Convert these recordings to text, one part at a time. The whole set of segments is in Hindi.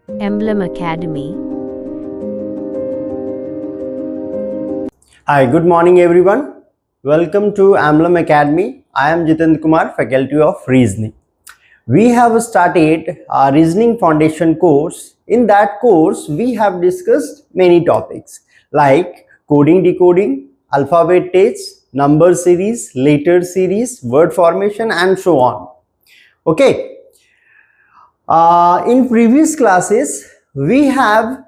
Emblem Academy. Hi, good morning everyone. Welcome to Emblem Academy. I am Jitendra Kumar, Faculty of Reasoning. We have started our Reasoning Foundation course. In that course, we have discussed many topics like coding, decoding, alphabet tests, number series, letter series, word formation and so on. Okay. In previous classes, we have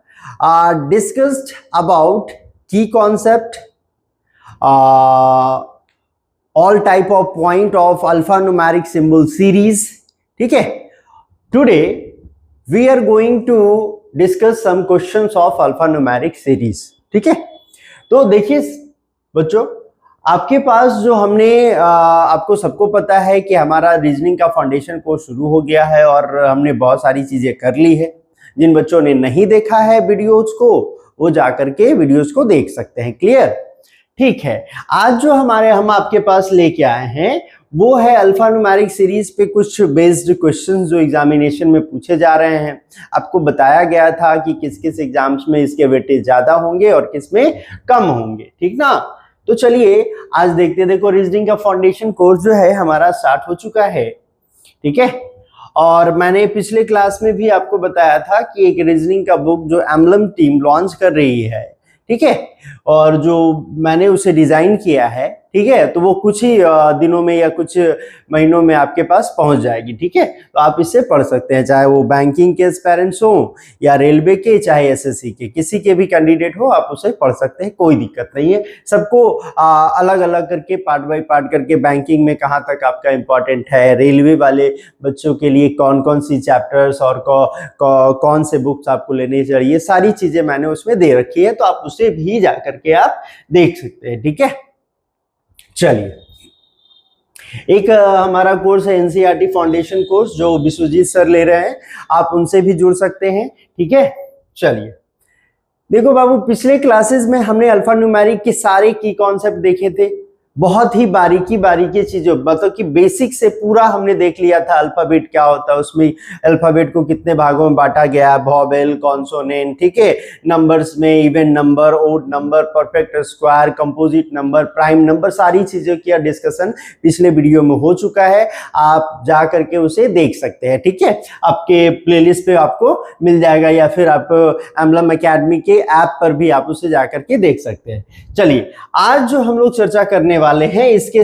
discussed about key concept, all type of point of alphanumeric symbol series. ठीक है. Today we are going to discuss some questions of alphanumeric series. ठीक है. तो देखिए बच्चों, आपके पास जो हमने आपको सबको पता है कि हमारा रीजनिंग का फाउंडेशन कोर्स शुरू हो गया है और हमने बहुत सारी चीजें कर ली है. जिन बच्चों ने नहीं देखा है वीडियोस को, वो जाकर के वीडियोस को देख सकते हैं. क्लियर? ठीक है. आज जो हम आपके पास लेके आए हैं वो है अल्फान्यूमेरिक सीरीज पे कुछ बेस्ड क्वेश्चंस जो एग्जामिनेशन में पूछे जा रहे हैं. आपको बताया गया था कि किस किस एग्जाम्स में इसके वेटेज ज्यादा होंगे और किस में कम होंगे. ठीक ना? तो चलिए आज देखते हैं. देखो, रीजनिंग का फाउंडेशन कोर्स जो है हमारा स्टार्ट हो चुका है. ठीक है. और मैंने पिछले क्लास में भी आपको बताया था कि एक रीजनिंग का बुक जो एम्बलम टीम लॉन्च कर रही है, ठीक है, और जो मैंने उसे डिजाइन किया है, ठीक है, तो वो कुछ ही दिनों में या कुछ महीनों में आपके पास पहुंच जाएगी. ठीक है. तो आप इससे पढ़ सकते हैं, चाहे वो बैंकिंग के एस्पायरेंट्स हो या रेलवे के, चाहे एसएससी के, किसी के भी कैंडिडेट हो, आप उसे पढ़ सकते हैं. कोई दिक्कत नहीं है. सबको अलग अलग करके पार्ट बाय पार्ट करके बैंकिंग में कहाँ तक आपका इंपॉर्टेंट है, रेलवे वाले बच्चों के लिए कौन कौन सी चैप्टर्स और कौन से बुक्स आपको लेने चाहिए, सारी चीजें मैंने उसमें दे रखी है. तो आप उसे भी जा करके आप देख सकते हैं. ठीक है. चलिए, एक हमारा कोर्स है एनसीईआरटी फाउंडेशन कोर्स जो विश्वजीत सर ले रहे हैं, आप उनसे भी जुड़ सकते हैं. ठीक है. चलिए देखो बाबू, पिछले क्लासेस में हमने अल्फान्यूमेरिक के सारे की कॉन्सेप्ट देखे थे. बहुत ही बारीकी चीजों, मतलब कि बेसिक से पूरा हमने देख लिया था. अल्फाबेट क्या होता है, उसमें अल्फाबेट को कितने भागों में बांटा गया, वॉवेल, कॉन्सोनेंट, ठीक है, नंबर्स में even number, odd number, perfect square, composite number, prime number, सारी चीजों की डिस्कशन पिछले वीडियो में हो चुका है. आप जा करके उसे देख सकते हैं. ठीक है. आपके प्लेलिस्ट पे आपको मिल जाएगा या फिर आप एम्बलम एकेडमी के ऐप पर भी आप उसे जा करके देख सकते हैं. चलिए, आज जो हम लोग चर्चा करने वाले हैं इसके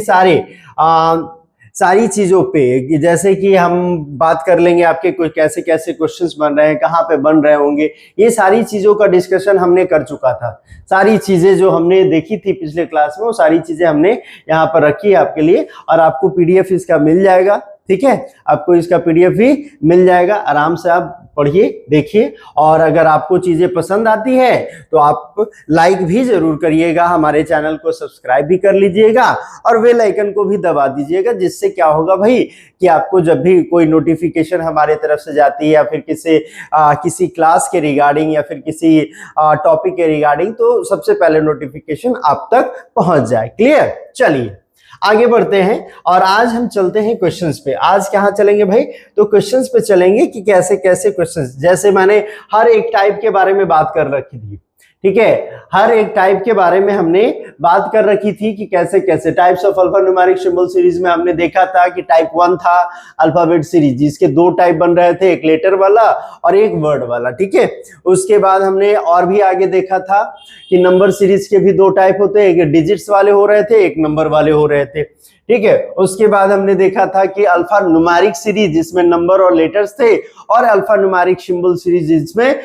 सारी चीजों पे, जैसे कि हम बात कर लेंगे आपके कैसे कैसे क्वेश्चंस बन रहे हैं, कहाँ पे बन रहे होंगे, ये सारी चीजों का डिस्कशन हमने कर चुका था. सारी चीजें जो हमने देखी थी पिछले क्लास में, वो सारी चीजें हमने यहाँ पर रखी है आपके लिए, और आपको पीडीएफ इसका मिल जाएगा. ठीक है. आपको इसका पीडीएफ भी मिल जाएगा. आराम से आप पढ़िए, देखिए, और अगर आपको चीजें पसंद आती है तो आप लाइक भी जरूर करिएगा, हमारे चैनल को सब्सक्राइब भी कर लीजिएगा और बेल आइकन को भी दबा दीजिएगा. जिससे क्या होगा भाई कि आपको जब भी कोई नोटिफिकेशन हमारे तरफ से जाती है या फिर किसी क्लास के रिगार्डिंग या फिर किसी टॉपिक के रिगार्डिंग, तो सबसे पहले नोटिफिकेशन आप तक पहुंच जाए. क्लियर? चलिए आगे बढ़ते हैं और आज हम चलते हैं क्वेश्चंस पे. आज कहाँ चलेंगे भाई? तो क्वेश्चंस पे चलेंगे कि कैसे कैसे क्वेश्चंस, जैसे मैंने हर एक टाइप के बारे में बात कर रखी थी. ठीक है. हर एक टाइप के बारे में हमने बात कर रखी थी कि कैसे कैसे types of alphanumeric symbol series में हमने देखा था कि टाइप 1 था अल्फाबेट सीरीज, जिसके दो टाइप बन रहे थे, एक लेटर वाला और एक वर्ड वाला. ठीक है. उसके बाद हमने और भी आगे देखा था कि नंबर सीरीज के भी दो टाइप होते हैं, एक डिजिट्स वाले हो रहे थे, एक नंबर वाले हो रहे थे. ठीक है. उसके बाद हमने देखा था कि अल्फा न्यूमेरिक सीरीज जिसमें नंबर और लेटर्स थे, और अल्फा न्यूमेरिक सिंबल सीरीज जिसमें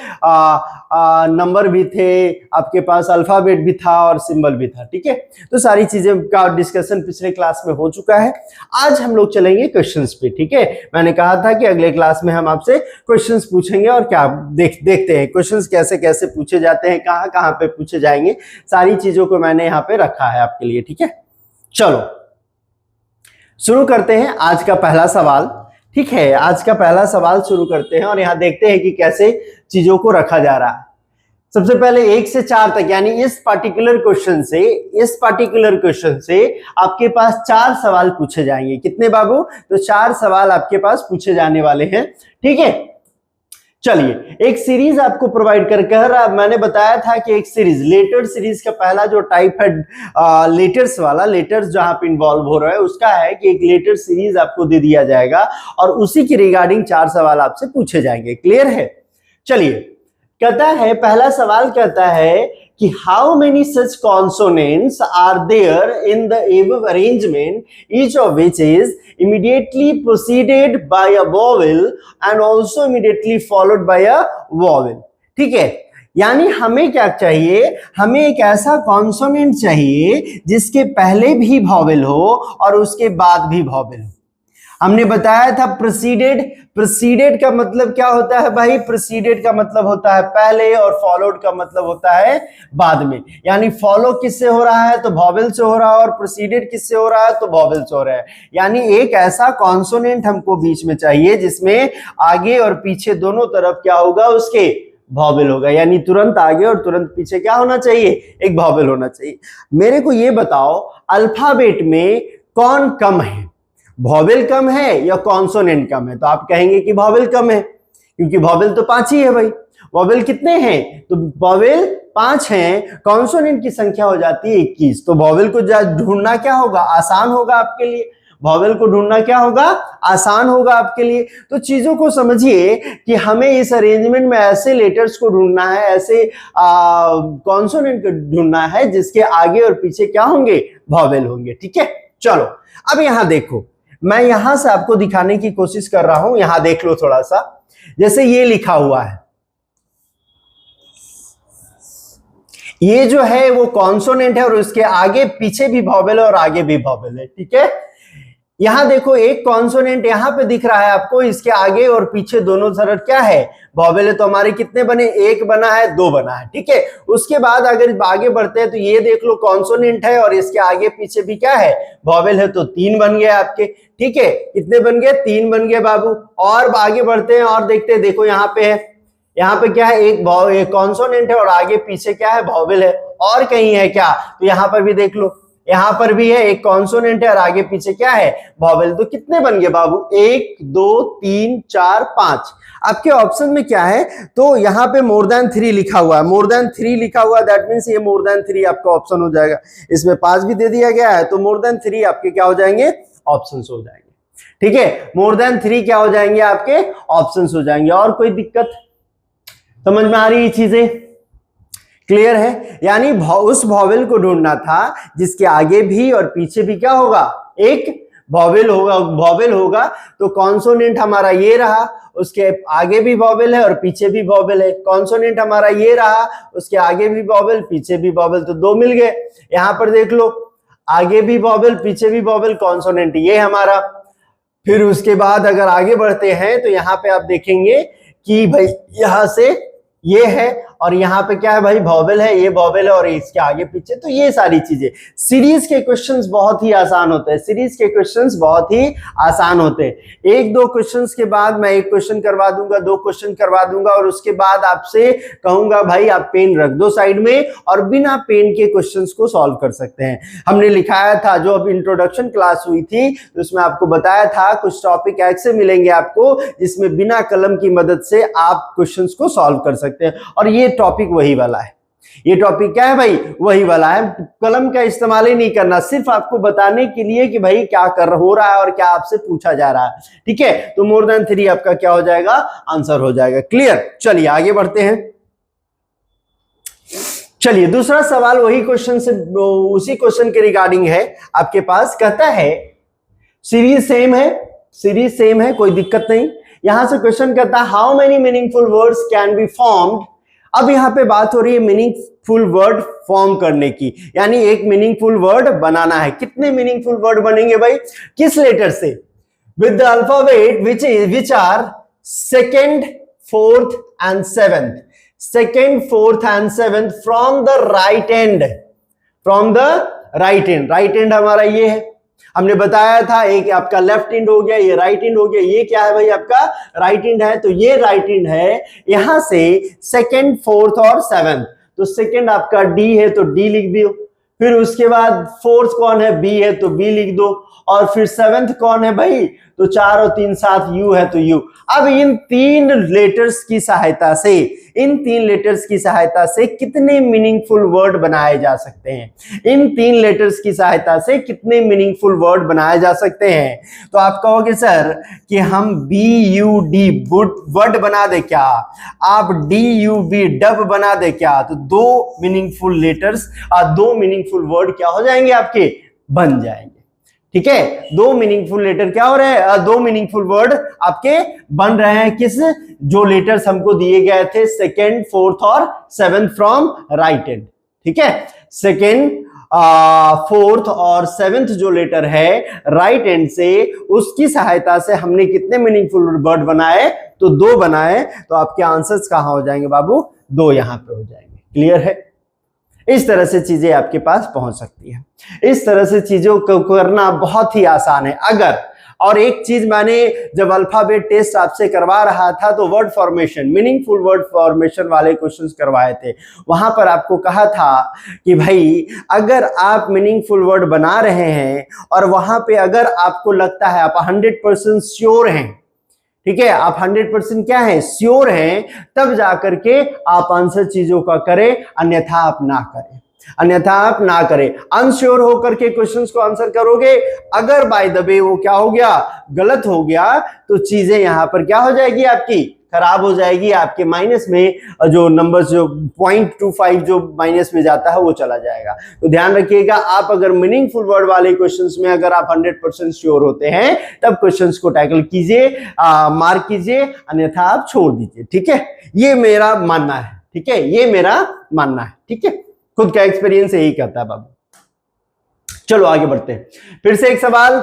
नंबर भी थे, आपके पास अल्फाबेट भी था और सिंबल भी था. ठीक है. तो सारी चीजें का डिस्कशन पिछले क्लास में हो चुका है. आज हम लोग चलेंगे क्वेश्चंस पे. ठीक है. मैंने कहा था कि अगले क्लास में हम आपसे क्वेश्चंस पूछेंगे और क्या देखते हैं क्वेश्चंस कैसे कैसे पूछे जाते हैं, कहाँ कहाँ पे पूछे जाएंगे, सारी चीजों को मैंने यहाँ पे रखा है आपके लिए. ठीक है. चलो शुरू करते हैं आज का पहला सवाल. ठीक है. आज का पहला सवाल शुरू करते हैं और यहाँ देखते हैं कि कैसे चीजों को रखा जा रहा है. सबसे पहले 1 से 4 तक, यानी इस पार्टिकुलर क्वेश्चन से आपके पास 4 सवाल पूछे जाएंगे. कितने बाबू? तो 4 सवाल आपके पास पूछे जाने वाले हैं. ठीक है. चलिए, एक सीरीज आपको प्रोवाइड कर कह रहा, मैंने बताया था कि एक सीरीज लेटर सीरीज का पहला जो टाइप है लेटर्स वाला, लेटर्स जहां पे इन्वॉल्व हो रहा है उसका है कि एक लेटर सीरीज आपको दे दिया जाएगा और उसी की रिगार्डिंग 4 सवाल आपसे पूछे जाएंगे। क्लियर है? चलिए, कहता है, पहला सवाल कहता है कि how many such consonants are there in the above arrangement, each of which is immediately proceeded by a vowel and also immediately followed by a vowel. ठीक है, यानी हमें क्या चाहिए, हमें एक ऐसा कॉन्सोनेंट चाहिए जिसके पहले भी वॉवेल हो और उसके बाद भी वॉवेल हो। हमने बताया था प्रोसीडेड, प्रोसीडेड का मतलब क्या होता है भाई, प्रोसीडेड का मतलब होता है पहले और फॉलोड का मतलब होता है बाद में। यानी फॉलो किससे हो रहा है तो वॉवेल से हो रहा है और प्रोसीडेड किससे हो रहा है तो वॉवेल से हो रहा है। यानी एक ऐसा कॉन्सोनेंट हमको बीच में चाहिए जिसमें आगे और पीछे दोनों तरफ क्या होगा, उसके वॉवेल होगा। यानी तुरंत आगे और तुरंत पीछे क्या होना चाहिए, एक वॉवेल होना चाहिए। मेरे को ये बताओ, अल्फाबेट में कौन कम है, वॉवेल कम है या कॉन्सोनेंट कम है? तो आप कहेंगे कि वॉवेल कम है, क्योंकि वॉवेल तो 5 ही है भाई। वॉवेल कितने हैं? तो वॉवेल 5 हैं, कॉन्सोनेंट की संख्या हो जाती है 21। तो वॉवेल को ढूंढना क्या होगा, आसान होगा आपके लिए। वॉवेल को ढूंढना क्या होगा, आसान होगा आपके लिए। तो चीजों को समझिए कि हमें इस अरेंजमेंट में ऐसे लेटर्स को ढूंढना है, ऐसे कॉन्सोनेंट को ढूंढना है जिसके आगे और पीछे क्या होंगे, वॉवेल होंगे। ठीक है, चलो अब यहां देखो, मैं यहां से आपको दिखाने की कोशिश कर रहा हूं। यहां देख लो थोड़ा सा, जैसे ये लिखा हुआ है, ये जो है वो कॉन्सोनेंट है और उसके आगे पीछे भी वॉवेल है और आगे भी वॉवेल है। ठीक है, यहां देखो एक कॉन्सोनेंट यहां पे दिख रहा है आपको, इसके आगे और पीछे दोनों तरफ क्या है, वॉवेल है। तो हमारे कितने बने, एक बना है, 2 बना है। ठीक है, उसके बाद अगर आगे बढ़ते हैं तो ये देख लो कॉन्सोनेंट है और इसके आगे पीछे भी क्या है, वॉवेल है। तो 3 बन गए आपके। ठीक है, कितने बन गए, 3 बन गए बाबू। और आगे बढ़ते हैं और देखते हैं, देखो यहाँ पे है, यहाँ पे क्या है, एक कॉन्सोनेंट है और आगे पीछे क्या है, वॉवेल है। और कहीं है क्या, तो यहाँ पर भी देख लो, यहां पर भी है, एक कॉन्सोनेंट है और आगे पीछे क्या है, वॉवेल। तो कितने बन गए बाबू, 1 2 3 4 5। आपके ऑप्शन में क्या है, तो यहाँ पे मोर देन 3 लिखा हुआ है, मोर देन 3 लिखा हुआ है, दैट मींस ये मोर देन 3 आपका ऑप्शन हो जाएगा। इसमें 5 भी दे दिया गया है, तो मोर देन 3 आपके क्या हो जाएंगे, ऑप्शन हो जाएंगे। ठीक है, मोर देन 3 क्या हो जाएंगे, आपके ऑप्शन हो जाएंगे। और कोई दिक्कत समझ में आ रही है चीजें, क्लियर है? यानी उस वॉवेल को ढूंढना था जिसके आगे भी और पीछे भी क्या होगा, एक वॉवेल होगा, वॉवेल होगा। तो कॉन्सोनेंट हमारा ये रहा, उसके आगे भी वॉवेल है और पीछे भी वॉवेल है। कॉन्सोनेंट हमारा ये रहा, उसके आगे भी वॉवेल, पीछे भी वॉवेल, तो 2 मिल गए। यहां पर देख लो, आगे भी वॉवेल, पीछे भी वॉवेल, कॉन्सोनेंट ये हमारा। फिर उसके बाद अगर आगे बढ़ते हैं तो यहाँ पे आप देखेंगे कि भाई यहां से ये है और यहाँ पे क्या है भाई, वॉवेल है, ये वॉवेल है और इसके आगे पीछे। तो ये सारी चीजें, सीरीज के क्वेश्चंस बहुत ही आसान होते हैं, सीरीज के क्वेश्चंस बहुत ही आसान होते हैं। 1-2 क्वेश्चंस के बाद मैं एक क्वेश्चन करवा दूंगा, 2 क्वेश्चन करवा दूंगा और उसके बाद आपसे कहूंगा भाई आप पेन रख दो साइड में और बिना पेन के क्वेश्चंस को सॉल्व कर सकते हैं। हमने लिखाया था, जो अब इंट्रोडक्शन क्लास हुई थी तो उसमें आपको बताया था कुछ टॉपिक ऐसे मिलेंगे आपको जिसमें बिना कलम की मदद से आप क्वेश्चंस को सॉल्व कर सकते हैं। और ये टॉपिक वही वाला है, ये टॉपिक क्या है भाई, वही वाला है। कलम का इस्तेमाल ही नहीं करना, सिर्फ आपको बताने के लिए कि भाई क्या हो रहा है और क्या आपसे पूछा जा रहा है। ठीक है, तो मोर देन 3 आपका क्या हो जाएगा, आंसर हो जाएगा। क्लियर? चलिए आगे बढ़ते हैं। चलिए दूसरा सवाल वही क्वेश्चन से, उसी क्वेश्चन के रिगार्डिंग है आपके पास। कहता है सीरीज सेम है, सीरीज सेम है, कोई दिक्कत नहीं। यहां से क्वेश्चन कहता है how many meaningful words can be formed. अब यहां पे बात हो रही है मीनिंगफुल वर्ड फॉर्म करने की, यानी एक मीनिंगफुल वर्ड बनाना है। कितने मीनिंगफुल वर्ड बनेंगे भाई, किस लेटर से, with the alphabet which are second, fourth and seventh, second, fourth and seventh from the right end, from the right end. Right end हमारा ये है, हमने बताया था, एक आपका लेफ्ट एंड हो गया, ये राइट एंड हो गया। ये क्या है भाई, आपका राइट एंड है, तो ये राइट एंड है। यहां से सेकंड, फोर्थ और सेवेंथ, तो सेकंड आपका डी है तो डी लिख दियो। फिर उसके बाद फोर्थ कौन है, बी है तो बी लिख दो। और फिर सेवेंथ कौन है भाई, तो 4 और 3 7 यू है तो यू। अब इन तीन लेटर्स की सहायता से कितने मीनिंगफुल वर्ड बनाए जा सकते हैं? इन तीन लेटर्स की सहायता से कितने मीनिंगफुल वर्ड बनाए जा सकते हैं? तो आप कहोगे सर कि हम BUD वर्ड बना दे क्या, आप DUB डब बना दे क्या? तो दो मीनिंगफुल लेटर्स और दो मीनिंगफुल वर्ड क्या हो जाएंगे आपके? बन जाएंगे। ठीक है, दो मीनिंगफुल लेटर क्या हो रहे हैं? दो मीनिंगफुल वर्ड आपके बन रहे हैं। किस? जो लेटर्स हमको दिए गए थे सेकेंड, फोर्थ और सेवेंथ फ्रॉम राइट एंड। ठीक है, सेकेंड, फोर्थ और सेवेंथ जो लेटर है राइट एंड से, उसकी सहायता से हमने कितने मीनिंगफुल वर्ड बनाए? तो दो बनाए। तो आपके आंसर्स कहां हो जाएंगे बाबू? दो यहां पे हो जाएंगे। क्लियर है? इस तरह से चीजें आपके पास पहुंच सकती है। इस तरह से चीजों को करना बहुत ही आसान है। अगर और एक चीज मैंने जब अल्फाबेट टेस्ट आपसे करवा रहा था तो word formation, meaningful word formation वाले क्वेश्चंस करवाए थे। वहां पर आपको कहा था कि भाई अगर आप मीनिंगफुल वर्ड बना रहे हैं और वहां पे अगर आपको लगता है आप 100% श्योर हैं, ठीक है, आप 100% क्या है? श्योर हैं, तब जाकर के आप आंसर चीजों का करें, अन्यथा आप ना करें। अन्यथा आप ना करें। अनश्योर होकर के क्वेश्चंस को आंसर करोगे, अगर बाय द वे वो क्या हो गया? गलत हो गया, तो चीजें यहां पर क्या हो जाएगी? आपकी खराब हो जाएगी। आपके माइनस में जो नंबर जो 0.25 जो माइनस में जाता है वो चला जाएगा। तो ध्यान रखिएगा, आप अगर मीनिंगफुल वर्ड वाले क्वेश्चंस में अगर आप 100% श्योर होते हैं तब क्वेश्चंस को टैकल कीजिए, मार्क कीजिए, अन्यथा आप छोड़ दीजिए। ठीक है, ये मेरा मानना है। ठीक है, ये मेरा मानना है। ठीक है, खुद का एक्सपीरियंस यही कहता है बाबू। चलो आगे बढ़ते हैं। फिर से एक सवाल,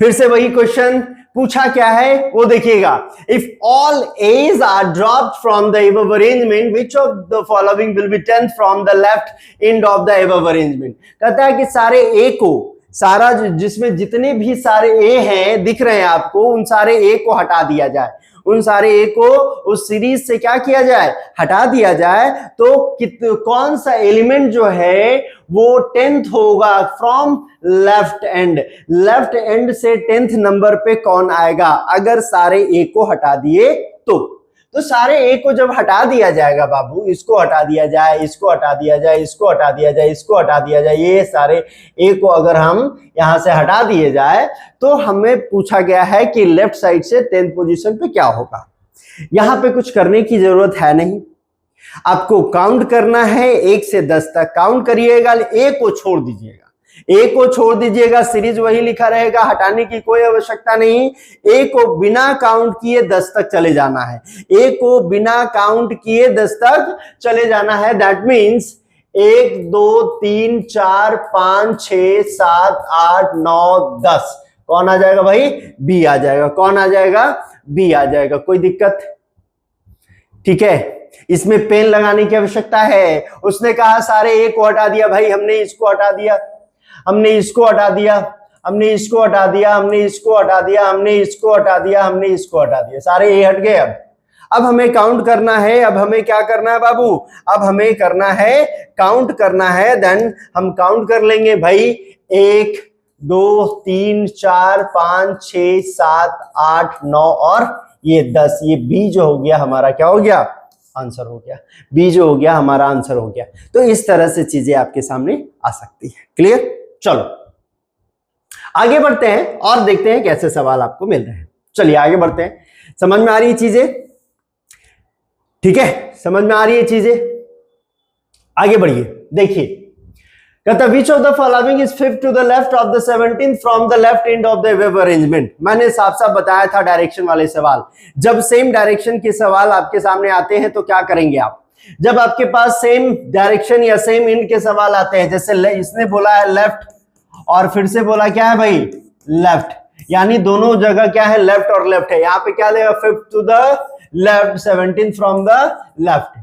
फिर से वही क्वेश्चन पूछा क्या है वो देखिएगा। If all A's are dropped from the above arrangement, which of the following will be 10th from the left end of the above arrangement? कहता है कि सारे ए को, सारा जिसमें जितने भी सारे ए हैं दिख रहे हैं आपको, उन सारे ए को हटा दिया जाए। उन सारे ए को उस सीरीज से क्या किया जाए? हटा दिया जाए। तो कौन सा एलिमेंट जो है वो 10th होगा from left and? Left and से 10th नंबर पे कौन आएगा अगर सारे ए को हटा दिए तो सारे ए को जब हटा दिया जाएगा बाबू, इसको हटा दिया जाए, इसको हटा दिया जाए, इसको हटा दिया जाए, इसको हटा दिया जाए, ये सारे ए को अगर हम यहां से हटा दिए जाए तो हमें पूछा गया है कि लेफ्ट साइड से 10th पोजीशन पे क्या होगा। यहां पे कुछ करने की जरूरत है नहीं, आपको काउंट करना है 1 से 10 तक काउंट करिएगा, ए को छोड़ दीजिएगा। ए को छोड़ दीजिएगा, सीरीज वही लिखा रहेगा, हटाने की कोई आवश्यकता नहीं। ए को बिना काउंट किए 10 तक चले जाना है। ए को बिना काउंट किए 10 तक चले जाना है। दैट मीन्स 1 2 3 4 5 6 7 8 9 10 कौन आ जाएगा भाई? बी आ जाएगा। कौन आ जाएगा? बी आ जाएगा। कोई दिक्कत? ठीक है, इसमें पेन लगाने की आवश्यकता है। उसने कहा सारे ए को हटा दिया, भाई हमने इसको हटा दिया, हमने इसको हटा दिया, हमने इसको हटा दिया, हमने इसको हटा दिया, हमने इसको हटा दिया, हमने इसको हटा दिया, सारे ए हट गए। अब हमें काउंट करना है। अब हमें क्या करना है बाबू? अब हमें करना है काउंट करना है। देन हम काउंट कर लेंगे भाई, 1 2 3 4 5 6 7 8 9 और ये 10। ये बी जो हो गया हमारा क्या हो गया? आंसर हो गया। बी जो हो गया हमारा आंसर हो गया। तो इस तरह से चीजें आपके सामने आ सकती है। क्लियर? चलो आगे बढ़ते हैं और देखते हैं कैसे सवाल आपको मिल रहे हैं। चलिए आगे बढ़ते हैं। समझ में आ रही है चीजें? ठीक है, समझ में आ रही है चीजें? आगे बढ़िए, देखिए कहता which of the following is fifth to the left of the 17th from the left end of the above arrangement. मैंने साफ साफ बताया था डायरेक्शन वाले सवाल। जब सेम डायरेक्शन के सवाल आपके सामने आते हैं तो क्या करेंगे आप? जब आपके पास सेम डायरेक्शन या सेम इंड के सवाल आते हैं, जैसे इसने बोला है लेफ्ट और फिर से बोला क्या है भाई? लेफ्ट, यानी दोनों जगह क्या है? लेफ्ट और लेफ्ट है। यहां पे क्या देगा? Fifth to the left, 17th from the left.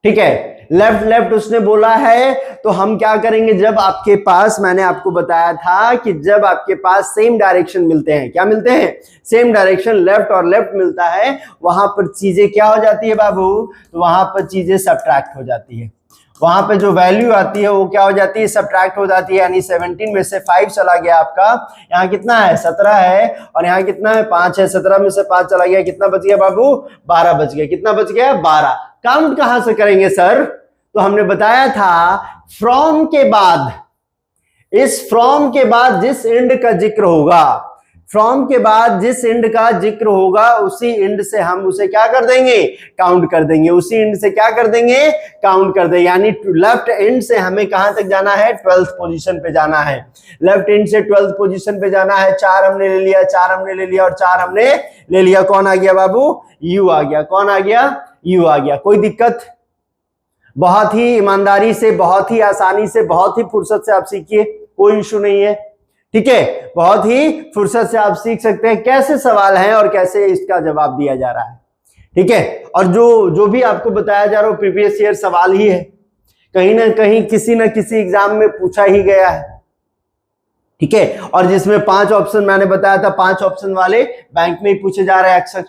ठीक है, लेफ्ट लेफ्ट उसने बोला है, तो हम क्या करेंगे? जब आपके पास, मैंने आपको बताया था कि जब आपके पास सेम डायरेक्शन मिलते हैं, क्या मिलते हैं? सेम डायरेक्शन, लेफ्ट और लेफ्ट मिलता है, वहां पर चीजें क्या हो जाती है बाबू? तो वहां पर चीजें सब्ट्रैक्ट हो जाती है। वहां पे जो वैल्यू आती है वो क्या हो जाती है, सब्ट्रैक्ट हो जाती है, यानी 17 में से 5 चला गया आपका, यहाँ कितना है 17 है, और यहाँ कितना है 5 है, 17 में से 5 चला गया, कितना बच गया बाबू, 12 बच गया, कितना बच गया 12। काउंट कहां से करेंगे सर, तो हमने बताया था फ्रॉम के बाद, इस फ्रॉम के बाद जिस एंड का जिक्र होगा, फ्रॉम के बाद जिस एंड का जिक्र होगा उसी एंड से हम उसे क्या कर देंगे, काउंट कर देंगे, उसी एंड से क्या कर देंगे, काउंट कर देंगे। यानी लेफ्ट एंड से हमें कहां तक जाना है, 12th पोजीशन पे जाना है, लेफ्ट एंड से 12th पोजीशन पे जाना है। 4 हमने ले लिया, 4 हमने ले लिया और 4 हमने ले लिया, कौन आ गया बाबू, यू आ गया, कौन आ गया, यू आ गया। कोई दिक्कत, बहुत ही ईमानदारी से, बहुत ही आसानी से, बहुत ही फुर्सत से आप सीखिए, कोई इशू नहीं है, ठीक है, बहुत ही फुर्सत से आप सीख सकते हैं कैसे सवाल हैं और कैसे इसका जवाब दिया जा रहा है, ठीक है। और जो भी आपको बताया जा रहा है प्रीवियस ईयर सवाल ही है, कहीं ना कहीं किसी न किसी एग्जाम में पूछा ही गया है, ठीक है। और जिसमें 5 ऑप्शन मैंने बताया था, 5 ऑप्शन वाले बैंक में ही पूछे जा रहे हैं अक्सर,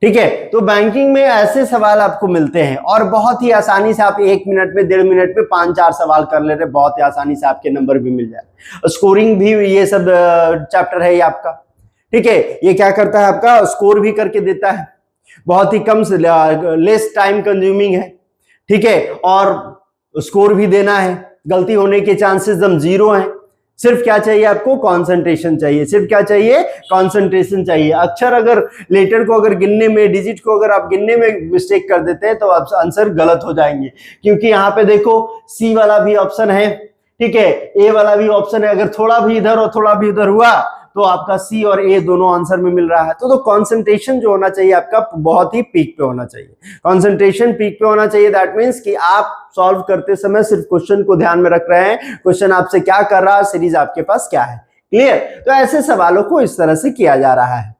ठीक है। तो बैंकिंग में ऐसे सवाल आपको मिलते हैं और बहुत ही आसानी से आप 1 मिनट में, 1.5 मिनट में 5-4 सवाल कर ले रहे, बहुत ही आसानी से आपके नंबर भी मिल जाए। स्कोरिंग भी ये सब चैप्टर है ये आपका, ठीक है। ये क्या करता है, आपका स्कोर भी करके देता है, बहुत ही कम लेस टाइम कंज्यूमिंग है, ठीक है। और स्कोर भी देना है, गलती होने के चांसेस एकदम 0 हैं। सिर्फ क्या चाहिए आपको, कंसंट्रेशन चाहिए, सिर्फ क्या चाहिए, कंसंट्रेशन चाहिए। अक्षर अगर लेटर को अगर गिनने में, डिजिट को अगर आप गिनने में मिस्टेक कर देते हैं तो आप आंसर गलत हो जाएंगे, क्योंकि यहाँ पे देखो सी वाला भी ऑप्शन है, ठीक है, ए वाला भी ऑप्शन है, अगर थोड़ा भी इधर और थोड़ा भी उधर हुआ तो आपका सी और ए दोनों आंसर में मिल रहा है। तो कंसंट्रेशन जो होना चाहिए आपका बहुत ही पीक पे होना चाहिए, कंसंट्रेशन पीक पे होना चाहिए। दैट मींस कि आप सॉल्व करते समय सिर्फ क्वेश्चन को ध्यान में रख रहे हैं, क्वेश्चन आपसे क्या कर रहा है, सीरीज आपके पास क्या है, क्लियर। तो ऐसे सवालों को इस तरह से किया जा रहा है।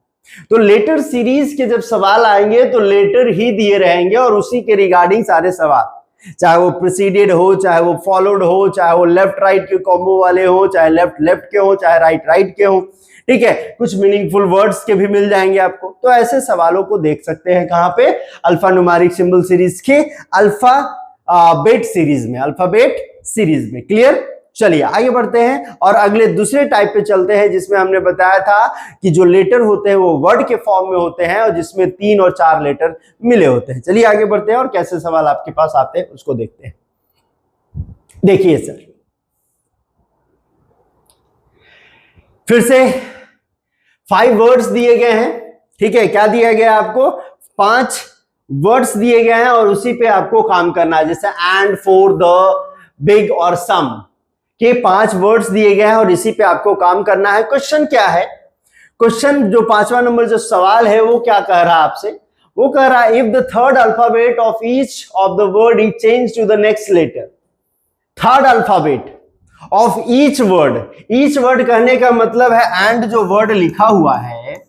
तो लेटर सीरीज के जब सवाल आएंगे तो लेटर ही दिए रहेंगे और उसी के रिगार्डिंग सारे सवाल, चाहे वो प्रीसीडेड हो, चाहे वो फॉलोड हो, चाहे वो लेफ्ट राइट के कॉम्बो वाले हो, चाहे लेफ्ट लेफ्ट के हो, चाहे राइट राइट के हो, ठीक है। कुछ मीनिंगफुल वर्ड्स के भी मिल जाएंगे आपको। तो ऐसे सवालों को देख सकते हैं कहां पे, अल्फान्यूमेरिक सिंबल सीरीज के अल्फाबेट सीरीज में, अल्फाबेट सीरीज में, क्लियर। चलिए आगे बढ़ते हैं और अगले दूसरे टाइप पे चलते हैं, जिसमें हमने बताया था कि जो लेटर होते हैं वो वर्ड के फॉर्म में होते हैं और जिसमें 3 और 4 लेटर मिले होते हैं। चलिए आगे बढ़ते हैं और कैसे सवाल आपके पास आते हैं उसको देखते हैं। देखिए सर, फिर से 5 वर्ड्स दिए गए हैं, ठीक है। क्या दिया गया आपको, 5 वर्ड्स दिए गए हैं और उसी पे आपको काम करना है, जैसे एंड, फॉर, द, बिग और सम के 5 वर्ड्स दिए गए हैं और इसी पे आपको काम करना है। क्वेश्चन क्या है, क्वेश्चन जो 5वां नंबर जो सवाल है वो क्या कह रहा है आपसे, वो कह रहा है if the third alphabet of each of the word is change to the next letter, third alphabet of each word कहने का मतलब है एंड जो वर्ड लिखा हुआ है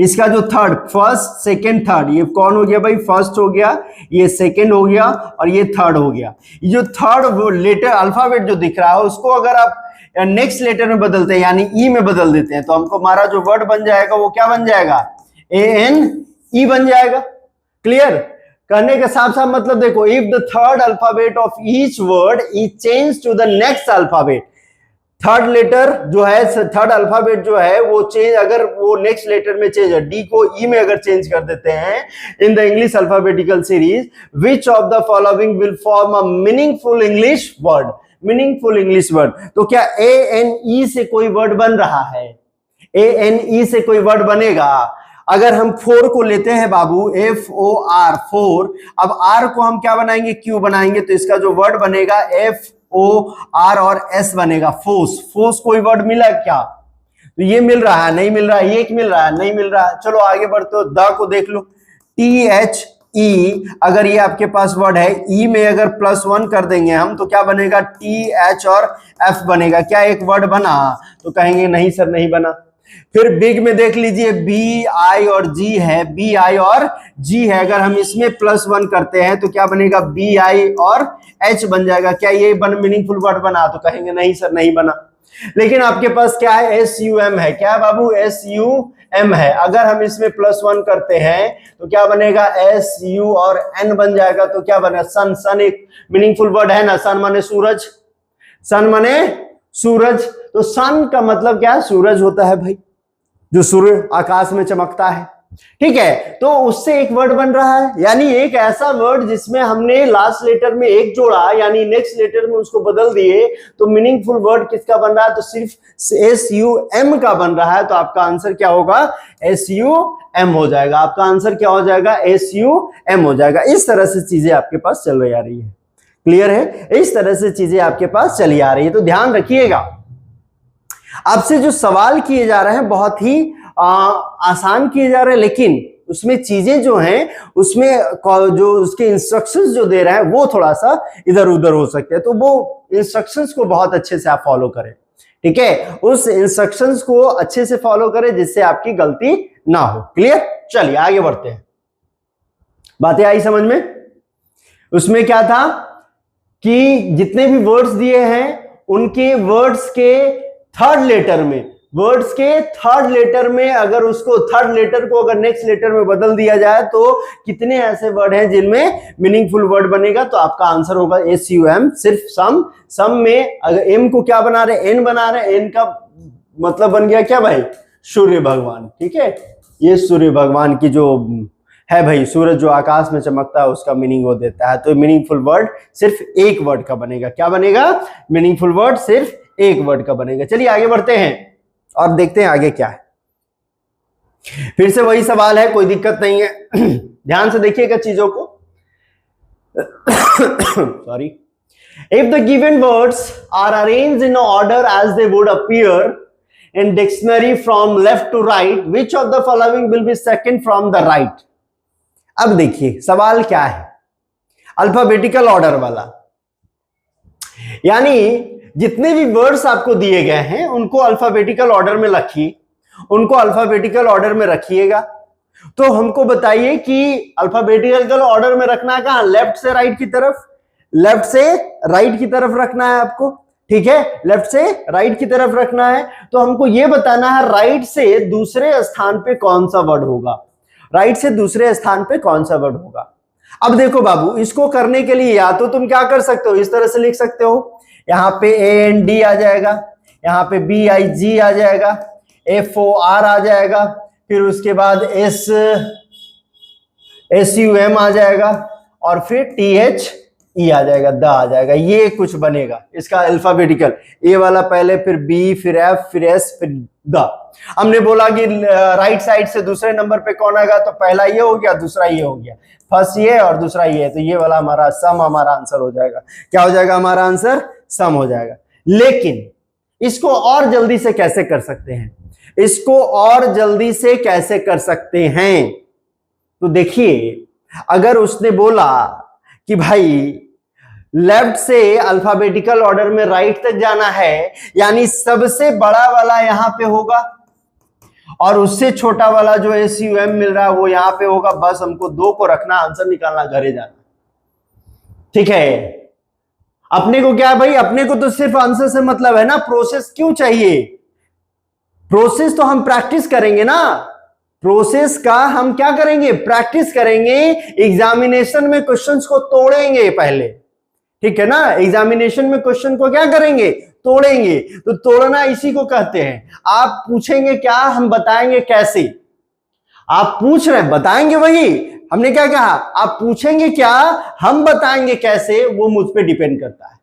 इसका जो थर्ड, फर्स्ट सेकंड थर्ड, ये कौन हो गया भाई, फर्स्ट हो गया, ये सेकंड हो गया और ये थर्ड हो गया। ये जो थर्ड लेटर अल्फाबेट जो दिख रहा है उसको अगर आप नेक्स्ट लेटर में बदलते हैं यानी ई में बदल देते हैं तो हमको हमारा जो वर्ड बन जाएगा वो क्या बन जाएगा, ANE बन जाएगा, क्लियर। कहने का साफ साफ मतलब देखो, if the third alphabet of each word is change to the next alphabet, third letter जो है, थर्ड अल्फाबेट जो है वो चेंज, अगर वो नेक्स्ट लेटर में चेंज है, डी को ई में अगर चेंज कर देते हैं इन the English alphabetical series, which of the following will form a meaningful English word, meaningful English word. तो क्या ANE से कोई वर्ड बन रहा है, ANE से कोई वर्ड बनेगा। अगर हम 4 को लेते हैं बाबू, FOR 4, अब R को हम क्या बनाएंगे, Q बनाएंगे, तो इसका जो वर्ड बनेगा FOR और S बनेगा, फोर्स। फोर्स कोई वर्ड मिला क्या, तो ये मिल रहा है, नहीं मिल रहा है, ये मिल रहा है, नहीं मिल रहा है। चलो आगे बढ़ते हो, द को देख लो, THE, अगर ये आपके पास वर्ड है, ई में अगर +1 कर देंगे हम तो क्या बनेगा, TH और F बनेगा। क्या एक वर्ड बना, तो कहेंगे नहीं सर नहीं बना। फिर बिग में देख लीजिए, BI और G है, BI और G है, अगर हम इसमें +1 करते हैं तो क्या बनेगा, BI और H बन जाएगा। क्या ये मीनिंगफुल वर्ड बना, तो कहेंगे नहीं सर नहीं बना। लेकिन आपके पास क्या है, SUM है, क्या है बाबू, एम है, अगर हम इसमें +1 करते हैं तो क्या बनेगा, SU और N बन जाएगा, तो क्या बनेगा सन। सन एक मीनिंगफुल वर्ड है ना, सन माने सूरज, सन माने सूरज, तो सन का मतलब क्या है, सूरज होता है भाई, जो सूर्य आकाश में चमकता है। ठीक है, तो उससे एक वर्ड बन रहा है, यानी एक ऐसा वर्ड जिसमें हमने लास्ट लेटर में एक जोड़ा, यानी नेक्स्ट लेटर में उसको बदल दिए, तो मीनिंगफुल वर्ड किसका बन रहा है, तो सिर्फ SUM का बन रहा है। तो आपका आंसर क्या होगा, SUM हो जाएगा, आपका आंसर क्या हो जाएगा, SUM हो जाएगा। इस तरह से चीजें आपके पास चल रही आ रही है, क्लियर है, इस तरह से चीजें आपके पास चली आ रही है। तो ध्यान रखिएगा, आपसे जो सवाल किए जा रहे हैं बहुत ही आसान किए जा रहे हैं, लेकिन उसमें चीजें जो हैं, उसमें जो उसके इंस्ट्रक्शंस जो दे रहे हैं वो थोड़ा सा इधर उधर हो सकते हैं, तो वो इंस्ट्रक्शंस को बहुत अच्छे से आप फॉलो करें। ठीक है, उस इंस्ट्रक्शंस को अच्छे से फॉलो करें जिससे आपकी गलती ना हो। क्लियर, चलिए आगे बढ़ते हैं। बातें आई समझ में? उसमें क्या था कि जितने भी वर्ड्स दिए हैं उनके वर्ड्स के थर्ड लेटर में, वर्ड्स के थर्ड लेटर में अगर उसको, थर्ड लेटर को अगर नेक्स्ट लेटर में बदल दिया जाए तो कितने ऐसे वर्ड हैं जिनमें मीनिंगफुल वर्ड बनेगा, तो आपका आंसर होगा SUM, सिर्फ सम। सम में अगर एम को क्या बना रहे, एन बना रहे, एन का मतलब बन गया क्या भाई, सूर्य भगवान। ठीक है, ये सूर्य भगवान की जो है भाई, सूरज जो आकाश में चमकता है उसका मीनिंग वो देता है। तो मीनिंगफुल वर्ड सिर्फ एक वर्ड का बनेगा, क्या बनेगा, मीनिंगफुल वर्ड सिर्फ एक वर्ड का बनेगा। चलिए आगे बढ़ते हैं और देखते हैं आगे क्या है। फिर से वही सवाल है, कोई दिक्कत नहीं है, ध्यान से देखिएगा चीजों को। Sorry, if the given words are arranged in order as they would appear in dictionary from left to right, which of the following will be second from the right. अब देखिए सवाल क्या है, अल्फाबेटिकल ऑर्डर वाला, यानी जितने भी वर्ड्स आपको दिए गए हैं उनको अल्फाबेटिकल ऑर्डर में रखिए, उनको अल्फाबेटिकल ऑर्डर में रखिएगा। तो हमको बताइए कि अल्फाबेटिकल ऑर्डर में रखना है कहां, लेफ्ट से राइट की तरफ, लेफ्ट से राइट की तरफ रखना है आपको। ठीक है, लेफ्ट से राइट की तरफ रखना है, तो हमको यह बताना है राइट से दूसरे स्थान पे कौन सा वर्ड होगा, राइट से दूसरे स्थान पे कौन सा वर्ड होगा। अब देखो बाबू, इसको करने के लिए या तो तुम क्या कर सकते हो, इस तरह से लिख सकते हो, यहां पे AND आ जाएगा, यहां पे BIG आ जाएगा, FOR आ जाएगा, फिर उसके बाद SUM आ जाएगा, और फिर THE आ जाएगा, द आ जाएगा। ये कुछ बनेगा इसका अल्फाबेटिकल, ए वाला पहले, फिर B, फिर F, फिर S, फिर द। हमने बोला कि राइट साइड से दूसरे नंबर पे कौन आएगा, तो पहला ये हो गया, दूसरा ये हो गया, फर्स्ट ये और दूसरा ये, तो ये वाला हमारा सम हमारा आंसर हो जाएगा। क्या हो जाएगा हमारा आंसर, सम हो जाएगा। लेकिन इसको और जल्दी से कैसे कर सकते हैं, इसको और जल्दी से कैसे कर सकते हैं, तो देखिए, अगर उसने बोला कि भाई लेफ्ट से अल्फाबेटिकल ऑर्डर में राइट तक जाना है, यानी सबसे बड़ा वाला यहां पे होगा और उससे छोटा वाला जो SUM मिल रहा है वो यहां पे होगा। बस हमको दो को रखना, आंसर निकालना, घरे जाना। ठीक है, अपने को क्या है भाई, अपने को तो सिर्फ आंसर से मतलब है ना, प्रोसेस क्यों चाहिए, प्रोसेस तो हम प्रैक्टिस करेंगे ना, प्रोसेस का हम क्या करेंगे, प्रैक्टिस करेंगे, एग्जामिनेशन में क्वेश्चंस को तोड़ेंगे पहले। ठीक है ना, एग्जामिनेशन में क्वेश्चन को क्या करेंगे, तोड़ेंगे। तो तोड़ना इसी को कहते हैं। आप पूछेंगे क्या, हम बताएंगे कैसे। आप पूछ रहे हैं, बताएंगे वही, हमने क्या कहा, आप पूछेंगे क्या, हम बताएंगे कैसे, वो मुझ पे डिपेंड करता है।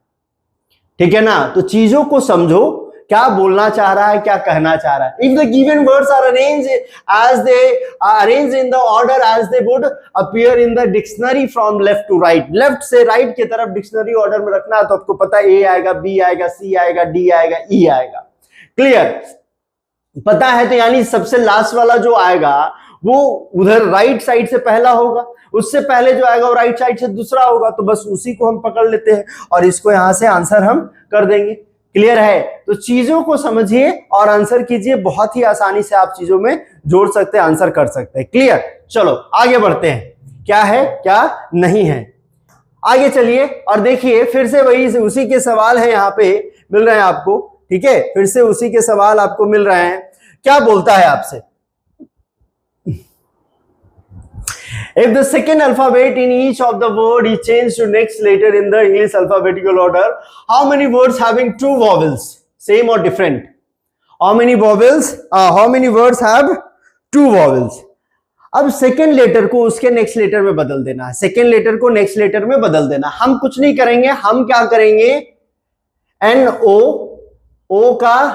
ठीक है ना, तो चीजों को समझो, क्या बोलना चाह रहा है, क्या कहना चाह रहा है। If the given words are arranged as they are arranged in the order as they would appear in the dictionary from left to right, left से राइट की तरफ डिक्शनरी ऑर्डर में रखना है, तो आपको पता है A आएगा, B आएगा, C आएगा, D आएगा, E आएगा। क्लियर, पता है, तो यानी सबसे लास्ट वाला जो आएगा वो उधर राइट साइड से पहला होगा, उससे पहले जो आएगा वो राइट साइड से दूसरा होगा, तो बस उसी को हम पकड़ लेते हैं और इसको यहां से आंसर हम कर देंगे। क्लियर है, तो चीजों को समझिए और आंसर कीजिए, बहुत ही आसानी से आप चीजों में जोड़ सकते हैं, आंसर कर सकते हैं। क्लियर, चलो आगे बढ़ते हैं, क्या है क्या नहीं है। आगे चलिए और देखिए, फिर से वही उसी के सवाल है, यहां पे मिल रहे हैं आपको। ठीक है, फिर से उसी के सवाल आपको मिल रहे हैं। क्या बोलता है आपसे, If the second alphabet in each of the word is changed to next letter in the English alphabetical order, how many words having two vowels? Same or different? How many vowels? How many words have two vowels? अब सेकेंड लेटर को उसके नेक्स्ट लेटर में बदल देना है, सेकेंड लेटर को नेक्स्ट लेटर में बदल देना। हम कुछ नहीं करेंगे, हम क्या करेंगे, एन ओ, ओ का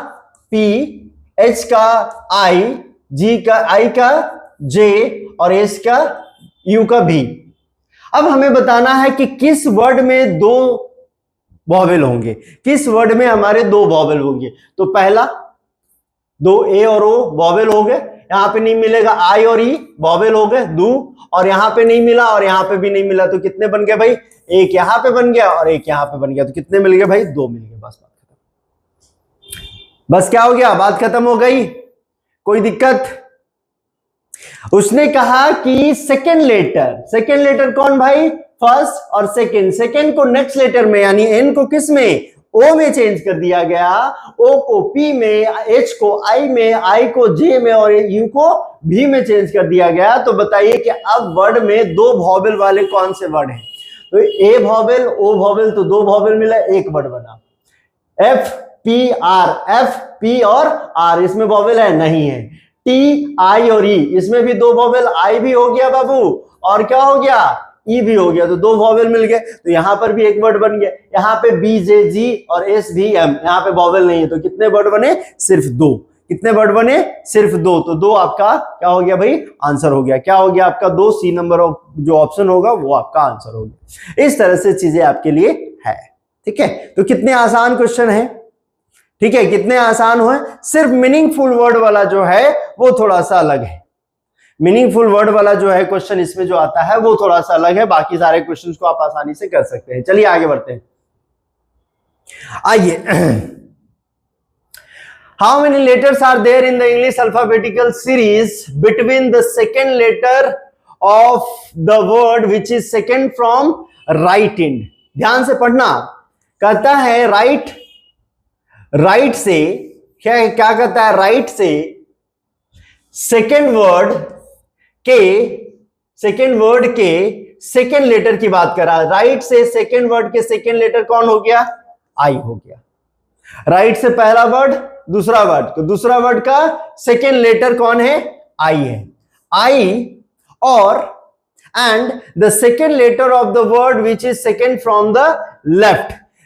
पी, एच का आई, जी का आई का जे और एस का यू का भी। अब हमें बताना है कि किस वर्ड में दो वॉवेल होंगे, किस वर्ड में हमारे दो वॉवेल होंगे। तो पहला दो ए और ओ वॉवेल हो गए, यहां पे नहीं मिलेगा आई और ई वॉवेल हो गए दो, और यहां पे नहीं मिला और यहां पे भी नहीं मिला, तो कितने बन गए भाई, एक यहां पे बन गया और एक यहां पे बन गया, तो कितने मिल गए भाई, दो मिल गए। बस बात खत्म, बस क्या हो गया, बात खत्म हो गई, कोई दिक्कत। उसने कहा कि सेकेंड लेटर कौन भाई, फर्स्ट और सेकेंड, सेकेंड को नेक्स्ट लेटर में यानी एन को किस में, ओ में चेंज कर दिया गया, ओ को पी में, एच को आई में, आई को जे में और यू को भी में चेंज कर दिया गया। तो बताइए कि अब वर्ड में दो वॉवेल वाले कौन से वर्ड हैं। तो ए वॉवेल ओ वॉवेल, तो दो वॉवेल मिला, एक वर्ड बना F P R, F P और आर, इसमें वॉवेल है नहीं है। टी आई और ई, इसमें भी दो वॉवेल, आई भी हो गया बाबू और क्या हो गया, ई भी हो गया, तो दो वॉवेल मिल गए। तो यहां पर भी एक वर्ड बन गया, यहां पे बी जे जी और एस भी एम, यहां पे वॉवेल नहीं है, तो कितने वर्ड बने, सिर्फ दो। कितने वर्ड बने, सिर्फ दो। तो दो आपका क्या हो गया भाई, आंसर हो गया। क्या हो गया आपका, दो, सी नंबर जो ऑप्शन होगा वो आपका आंसर हो गया। इस तरह से चीजें आपके लिए है, ठीक है। तो कितने आसान क्वेश्चन है, ठीक है, कितने आसान हुए। सिर्फ मीनिंगफुल वर्ड वाला जो है वो थोड़ा सा अलग है, मीनिंगफुल वर्ड वाला जो है क्वेश्चन इसमें जो आता है वो थोड़ा सा अलग है, बाकी सारे क्वेश्चंस को आप आसानी से कर सकते हैं। चलिए आगे बढ़ते हैं, आइए। How many letters are there in the English alphabetical series between the second letter of the word which is second from right end. ध्यान से पढ़ना, कहता है राइट से क्या कहता है, राइट से सेकेंड वर्ड के सेकेंड लेटर की बात करा। राइट से सेकेंड वर्ड के सेकेंड लेटर कौन हो गया, आई हो गया। राइट से पहला वर्ड दूसरा वर्ड, तो दूसरा वर्ड का सेकेंड लेटर कौन है, आई है, आई। और and the second letter of the word which is second from the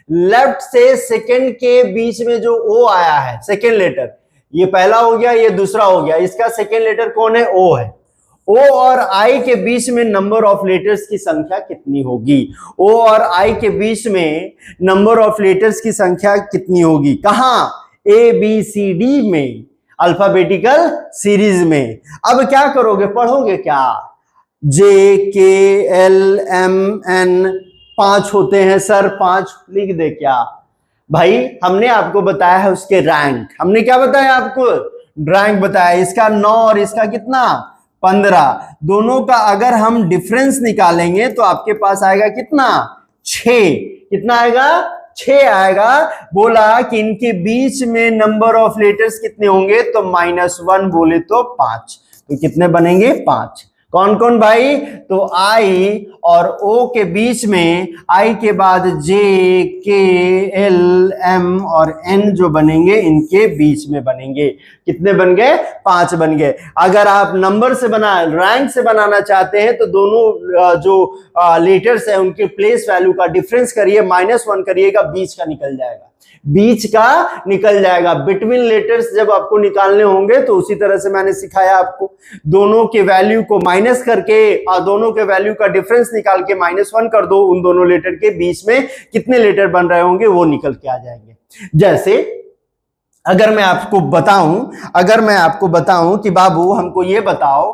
left से सेकेंड के बीच में जो ओ आया है, सेकेंड लेटर, ये पहला हो गया, ये दूसरा हो गया, इसका सेकेंड लेटर कौन है, ओ है। ओ और आई के बीच में नंबर ऑफ लेटर्स की संख्या कितनी होगी, ओ और आई के बीच में नंबर ऑफ लेटर्स की संख्या कितनी होगी, कहां, ए बी सी डी में, अल्फाबेटिकल सीरीज में। अब क्या करोगे, पढ़ोगे क्या, जे के एल एम एन, 5 होते हैं सर, 5 लिख दे क्या भाई, हमने आपको बताया है उसके रैंक, हमने क्या बताया आपको, रैंक बताया, इसका 9 और इसका कितना 15, दोनों का अगर हम डिफरेंस निकालेंगे तो आपके पास आएगा कितना, 6, कितना आएगा, 6 आएगा। बोला कि इनके बीच में नंबर ऑफ लेटर्स कितने होंगे, तो -1 बोले तो 5, तो कितने बनेंगे, 5। कौन कौन भाई, तो आई और ओ के बीच में, आई के बाद जे के एल एम और एन जो बनेंगे इनके बीच में बनेंगे, कितने बन गए, 5 बन गए। अगर आप नंबर से रैंक से बनाना चाहते हैं तो दोनों जो लेटर्स है उनके प्लेस वैल्यू का डिफरेंस करिए, -1 करिएगा, बीच का निकल जाएगा, बीच का निकल जाएगा। बिटवीन लेटर्स जब आपको निकालने होंगे तो उसी तरह से मैंने सिखाया आपको, दोनों के वैल्यू को माइनस करके और दोनों के वैल्यू का डिफरेंस निकाल के -1 कर दो, उन दोनों लेटर के बीच में कितने लेटर बन रहे होंगे वो निकल के आ जाएंगे। जैसे अगर मैं आपको बताऊं कि बाबू हमको ये बताओ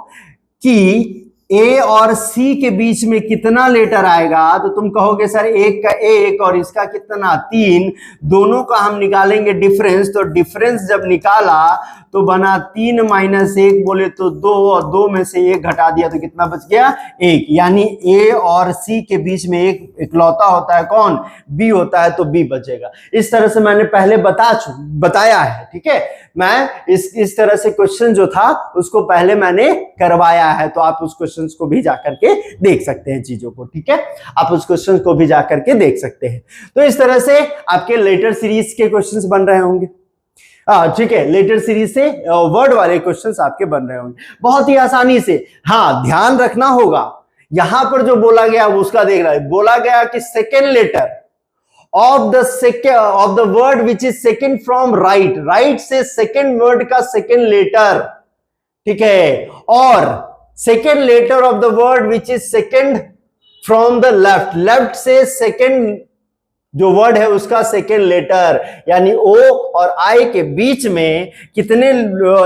कि ए और सी के बीच में कितना लेटर आएगा, तो तुम कहोगे सर एक का 1 और इसका कितना 3, दोनों का हम निकालेंगे डिफरेंस, तो डिफरेंस जब निकाला तो बना 3 - 1 बोले तो 2, और 2 में से 1 घटा दिया तो कितना बच गया, 1। यानी ए और सी के बीच में एक इकलौता होता है कौन, बी होता है, तो बी बचेगा। इस तरह से मैंने पहले बताया है, ठीक है, मैं इस तरह से क्वेश्चन जो था उसको पहले मैंने करवाया है, तो आप उस क्वेश्चन क्वेश्चंस को भी जाकर के देख सकते हैं चीजों को, ठीक है, आप उस क्वेश्चन को भी जाकर के देख सकते हैं। तो इस तरह से आपके लेटर सीरीज के क्वेश्चंस बन रहे होंगे, ठीक है, लेटर सीरीज से वर्ड वाले क्वेश्चंस आपके बन रहे होंगे बहुत ही आसानी से। हाँ, ध्यान रखना होगा, यहां पर जो बोला गया उसका देख रहा है, बोला गया कि second letter of the word which is second from right, right से सेकेंड वर्ड का सेकेंड लेटर, ठीक है, और second letter of the word which is second from the left, left से सेकेंड जो वर्ड है उसका सेकेंड लेटर, यानी ओ और आई के बीच में कितने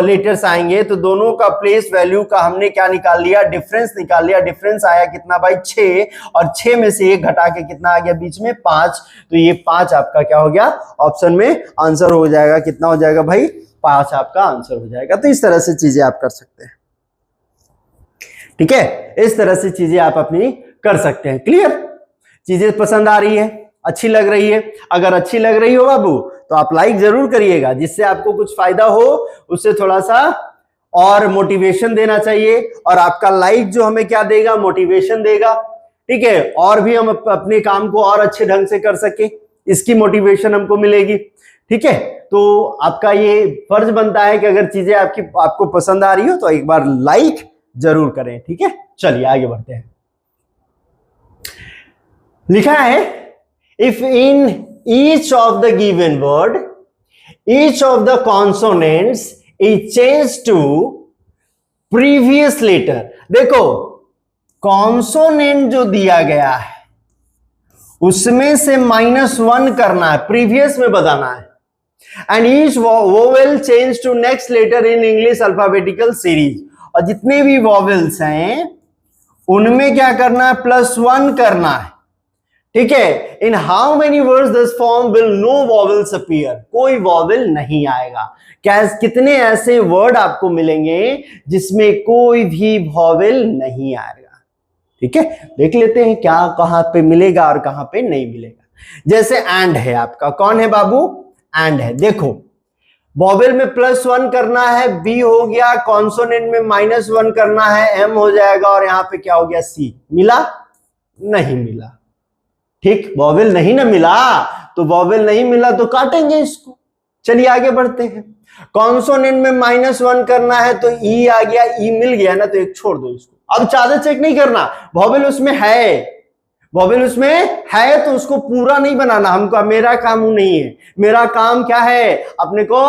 लेटर्स आएंगे, तो दोनों का प्लेस वैल्यू का हमने क्या निकाल लिया, डिफरेंस निकाल लिया। डिफरेंस आया कितना भाई 6, और 6 में से 1 घटा के कितना आ गया बीच में 5, तो ये 5 आपका क्या हो गया, ऑप्शन में आंसर हो जाएगा। कितना हो जाएगा भाई, 5 आपका आंसर हो जाएगा। तो इस तरह से चीजें आप कर सकते हैं, ठीक है, इस तरह से चीजें आप अपनी कर सकते हैं। क्लियर, चीजें पसंद आ रही है, अच्छी लग रही है? अगर अच्छी लग रही हो बाबू तो आप लाइक जरूर करिएगा, जिससे आपको कुछ फायदा हो, उससे थोड़ा सा और मोटिवेशन देना चाहिए, और आपका लाइक जो हमें क्या देगा, मोटिवेशन देगा, ठीक है, और भी हम अपने काम को और अच्छे ढंग से कर सके, इसकी मोटिवेशन हमको मिलेगी, ठीक है। तो आपका ये फर्ज बनता है कि अगर चीजें आपको पसंद आ रही हो तो एक बार लाइक जरूर करें, ठीक है। चलिए आगे बढ़ते हैं। लिखा है, if in each of the given word, each of the consonants is changed to previous letter। देखो, कॉन्सोनेंट जो दिया गया है उसमें से -1 करना है, प्रीवियस में बताना है, and each vowel change to next letter in English alphabetical series, और जितने भी वॉवेल्स हैं उनमें क्या करना है, +1 करना है, ठीक है। In how many words this form will no vowels appear, कोई वॉवेल नहीं आएगा। कितने ऐसे वर्ड आपको मिलेंगे जिसमें कोई भी वॉवेल नहीं आएगा, ठीक है। देख लेते हैं क्या कहां पे मिलेगा और कहां पे नहीं मिलेगा। जैसे एंड है आपका, कौन है बाबू, एंड है। देखो, वॉवेल में +1 करना है, बी हो गया, कॉन्सोनेंट में -1 करना है, एम हो जाएगा, और यहां पे क्या हो गया, सी। मिला, नहीं मिला, ठीक, वॉवेल नहीं ना मिला, तो वॉवेल नहीं मिला तो काटेंगे इसको। चलिए आगे बढ़ते हैं। कॉन्सोनेंट में -1 करना है तो ई आ गया, ई मिल गया ना, तो एक छोड़ दो इसको। अब ज्यादा चेक नहीं करना, वॉवेल उसमें है, वॉवेल उसमें है तो उसको पूरा नहीं बनाना, हमको, मेरा काम नहीं है। मेरा काम क्या है, अपने को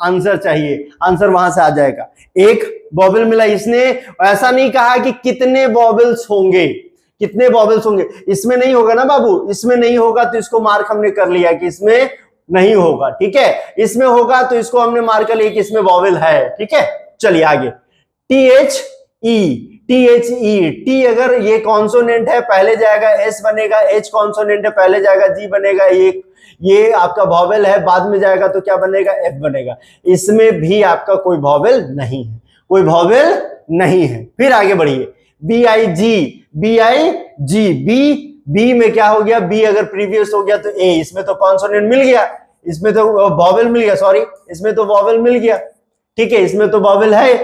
आंसर चाहिए, आंसर वहां से आ जाएगा। एक वॉवेल मिला, इसने ऐसा नहीं कहा कि कितने वॉवेल्स होंगे, कितने वॉवेल्स होंगे, इसमें नहीं होगा ना बाबू, इसमें नहीं होगा तो इसको मार्क हमने कर लिया कि इसमें नहीं होगा, ठीक है। इसमें होगा तो इसको हमने मार्क कर लिया कि इसमें वॉवेल है, ठीक है। चलिए आगे, THE, THE, टी अगर ये कॉन्सोनेंट है पहले जाएगा एस बनेगा, एच कॉन्सोनेंट है पहले जाएगा जी बनेगा, ये आपका वॉवेल है बाद में जाएगा तो क्या बनेगा, एफ बनेगा। इसमें भी आपका कोई वॉवेल नहीं है, कोई वॉवेल नहीं है। फिर आगे बढ़िए, BIG, BIG, बी में क्या हो गया, बी अगर प्रीवियस हो गया तो ए, इसमें तो कॉन्सोनेंट मिल गया, इसमें तो वॉवेल मिल गया, सॉरी इसमें तो वॉवेल मिल गया, ठीक है, इसमें तो वॉवेल है।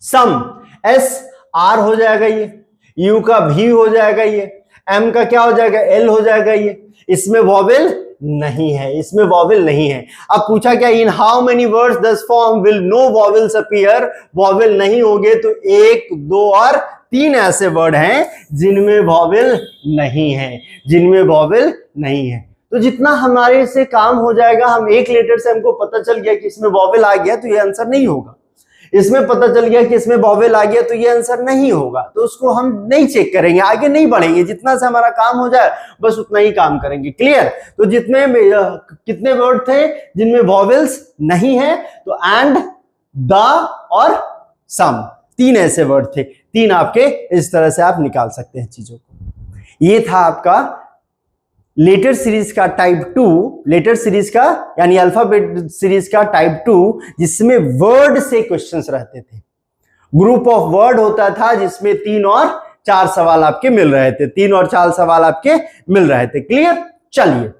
सम, एस आर हो जाएगा, ये यू का भी हो जाएगा, ये एम का क्या हो जाएगा, एल हो जाएगा, ये इसमें वॉवेल नहीं है, इसमें वॉवेल नहीं है। अब पूछा क्या, in how many words this form will no vowels appear, vowel नहीं होंगे तो 1, 2 और 3 ऐसे वर्ड हैं जिनमें वॉवेल नहीं है, जिनमें वॉवेल नहीं है। तो जितना हमारे से काम हो जाएगा, हम एक लेटर से हमको पता चल गया कि इसमें वॉवेल आ गया तो ये आंसर नहीं होगा, इसमें पता चल गया कि इसमें वॉवेल आ गया तो ये आंसर नहीं होगा, तो उसको हम नहीं चेक करेंगे, आगे नहीं बढ़ेंगे, जितना से हमारा काम हो जाए बस उतना ही काम करेंगे। क्लियर। तो जितने कितने वर्ड थे जिनमें वॉवेल्स नहीं है, तो एंड, द और सम, 3 ऐसे वर्ड थे, 3 आपके इस तरह से आप निकाल सकते हैं चीजों को। ये था आपका लेटर सीरीज का टाइप 2, लेटर सीरीज का यानी अल्फाबेट सीरीज का टाइप 2, जिसमें वर्ड से क्वेश्चंस रहते थे। ग्रुप ऑफ वर्ड होता था जिसमें 3 और 4 सवाल आपके मिल रहे थे, 3 और 4 सवाल आपके मिल रहे थे। क्लियर। चलिए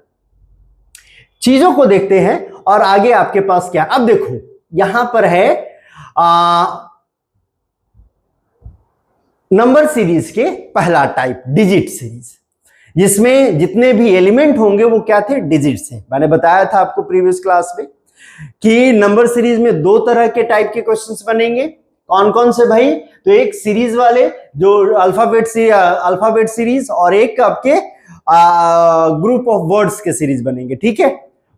चीजों को देखते हैं और आगे आपके पास क्या। अब देखो यहां पर है नंबर सीरीज के पहला टाइप डिजिट सीरीज, जिसमें जितने भी एलिमेंट होंगे वो क्या थे, डिजिट्स हैं। मैंने बताया था आपको प्रीवियस क्लास में कि नंबर सीरीज में दो तरह के टाइप के क्वेश्चंस बनेंगे। कौन कौन से भाई, तो एक सीरीज वाले जो अल्फाबेट सीरीज, और एक आपके ग्रुप ऑफ वर्ड्स के सीरीज बनेंगे। ठीक है,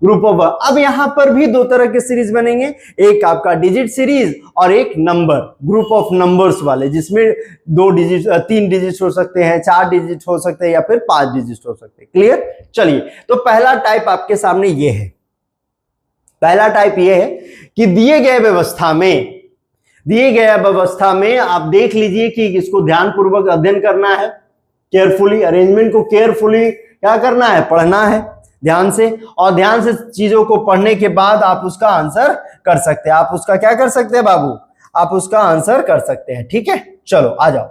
ग्रुप ऑफ। अब यहां पर भी दो तरह के सीरीज बनेंगे, एक आपका डिजिट सीरीज और एक नंबर, ग्रुप ऑफ नंबर्स वाले, जिसमें 2 डिजिट 3 डिजिट हो सकते हैं, 4 डिजिट हो सकते हैं या फिर 5 डिजिट हो सकते हैं। क्लियर। चलिए, तो पहला टाइप आपके सामने ये है। पहला टाइप ये है कि दिए गए व्यवस्था में आप देख लीजिए कि इसको ध्यानपूर्वक अध्ययन करना है, केयरफुली, अरेंजमेंट को केयरफुली क्या करना है, पढ़ना है ध्यान से, और ध्यान से चीजों को पढ़ने के बाद आप उसका आंसर कर सकते हैं। आप उसका क्या कर सकते हैं बाबू, आप उसका आंसर कर सकते हैं। ठीक है, चलो आ जाओ।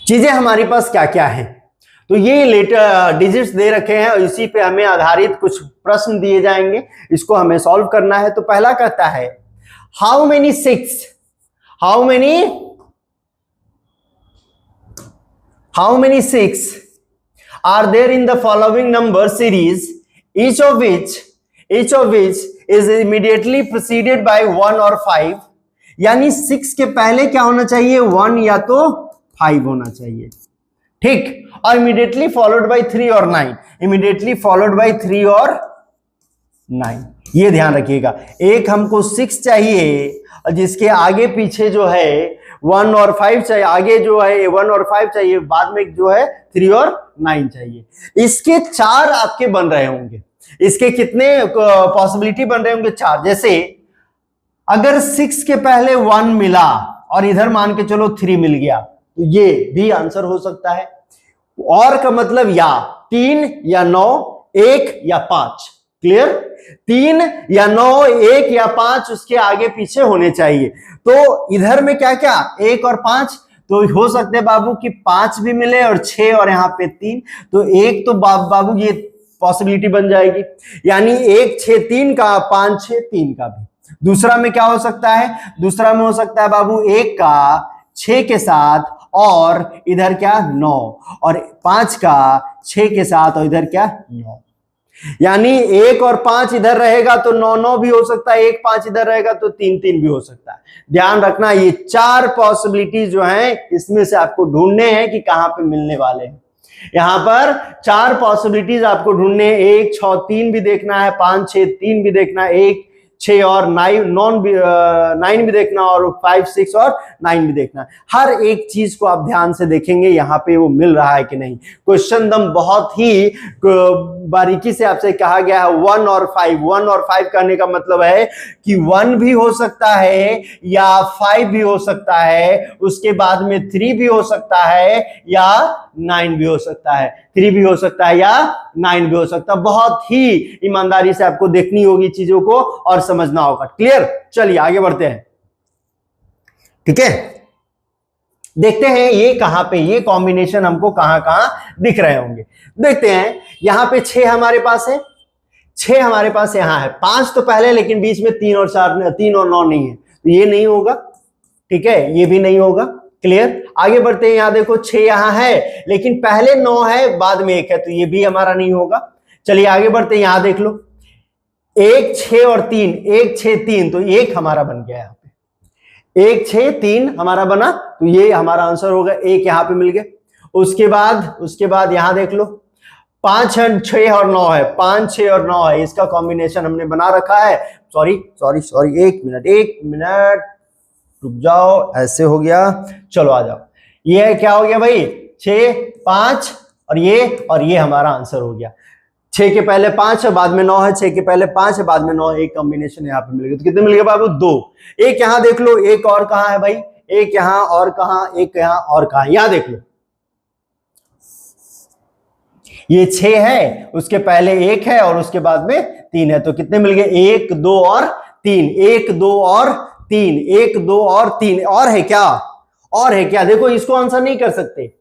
चीजें हमारे पास क्या क्या है, तो ये लेटर डिजिट्स दे रखे हैं और इसी पे हमें आधारित कुछ प्रश्न दिए जाएंगे, इसको हमें सॉल्व करना है। तो पहला कहता है how many six are there in the following number series, each of which is immediately preceded by 1 or 5। यानी 6 के पहले क्या होना चाहिए, 1 या तो 5 होना चाहिए। ठीक, और immediately followed by 3 और 9, immediately followed by 3 और 9। ये ध्यान रखिएगा, एक हमको 6 चाहिए और जिसके आगे पीछे जो है 1 और 5 चाहिए, आगे जो है 1 और 5 चाहिए, बाद में जो है 3 और 9 चाहिए। इसके 4 आपके बन रहे होंगे। इसके कितने पॉसिबिलिटी बन रहे होंगे, 4। जैसे अगर 6 के पहले 1 मिला और इधर मान के चलो 3 मिल गया, तो ये भी आंसर हो सकता है। और का मतलब या 3 या 9, 1 या 5। क्लियर, 3 या 9, 1 या 5 उसके आगे पीछे होने चाहिए। तो इधर में क्या क्या, 1 और 5, तो हो सकते हैं बाबू कि 5 भी मिले और 6 और यहाँ पे 3, तो एक तो बाबू ये पॉसिबिलिटी बन जाएगी, यानी 1 6 3 का, 5 6 3 का भी। दूसरा में क्या हो सकता है, दूसरा में हो सकता है बाबू 1 का 6 के साथ और इधर क्या 9, और 5 का 6 के साथ और इधर क्या 9। यानी 1 और 5 इधर रहेगा तो 9 9 भी हो सकता है, 1 5 इधर रहेगा तो 3 3 भी हो सकता है। ध्यान रखना, ये 4 पॉसिबिलिटी जो हैं इसमें से आपको ढूंढने हैं कि कहां पे मिलने वाले हैं। यहां पर 4 पॉसिबिलिटीज आपको ढूंढने हैं, 1 6 3 भी देखना है, 5 6 3 भी देखना है, 1 6 और 9 भी देखना, और 5 6 और 9 भी देखना। हर एक चीज को आप ध्यान से देखेंगे यहाँ पे वो मिल रहा है कि नहीं। क्वेश्चन दम बहुत ही बारीकी से आपसे कहा गया है 1 और 5। 1 और 5 कहने का मतलब है कि 1 भी हो सकता है या 5 भी हो सकता है, उसके बाद में 3 भी हो सकता है या 9 भी हो सकता है, 3 भी हो सकता है या 9 भी हो सकता है। बहुत ही ईमानदारी से आपको देखनी होगी चीजों को और समझना होगा। क्लियर, चलिए आगे बढ़ते हैं। ठीक है, देखते हैं ये कहां पे, ये कॉम्बिनेशन हमको कहां कहां दिख रहे होंगे। देखते हैं, यहां पे 6 हमारे पास है, 6 हमारे पास यहां है, 5 तो पहले, लेकिन बीच में 3 और 9 नहीं है, तो ये नहीं होगा। ठीक है, ये भी नहीं होगा। क्लियर, आगे बढ़ते हैं। यहां देखो 6 यहां है, लेकिन पहले 9 है, बाद में 1 है, तो ये भी हमारा नहीं होगा। चलिए आगे बढ़ते हैं। यहां देख लो 1 6 और 3, 1 6 3, तो 1 हमारा बन गया। यहाँ पे 1 6 3 हमारा बना, तो ये हमारा आंसर होगा, 1 यहाँ पे मिल गया। उसके बाद यहां देख लो 5 6 और 9 है, 5 6 और 9 है, इसका कॉम्बिनेशन हमने बना रखा है। सॉरी 1 मिनट रुक जाओ, ऐसे हो गया। चलो आ जाओ, ये क्या हो गया भाई, 6 5 और ये हमारा आंसर हो गया। 6 के पहले 5 है, बाद में 9 है, 6 के पहले 5 है, बाद में 9, एक कॉम्बिनेशन यहाँ पे मिल गया। तो कितने मिल गए बाबू, 2। एक यहाँ देख लो, एक और कहाँ है भाई, एक यहाँ और कहाँ, एक यहाँ और कहाँ, यहाँ देख लो ये 6 है, उसके पहले 1 है और उसके बाद में 3 है, तो कितने मिल गए, 1 2 और 3, 1 2 और 3, 1 2 और 3, और है क्या, और है क्या। देखो इसको आंसर नहीं कर सकते,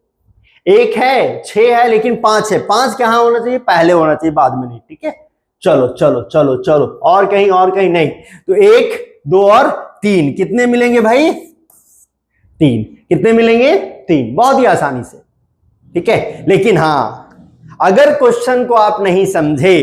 1 है, 6 है, लेकिन 5 है, 5 कहां होना चाहिए, पहले होना चाहिए, बाद में नहीं। ठीक है, चलो चलो चलो चलो, और कहीं नहीं, तो 1 2 और 3 कितने मिलेंगे भाई, 3। कितने मिलेंगे? 3। बहुत ही आसानी से, ठीक है। लेकिन हाँ, अगर क्वेश्चन को आप नहीं समझे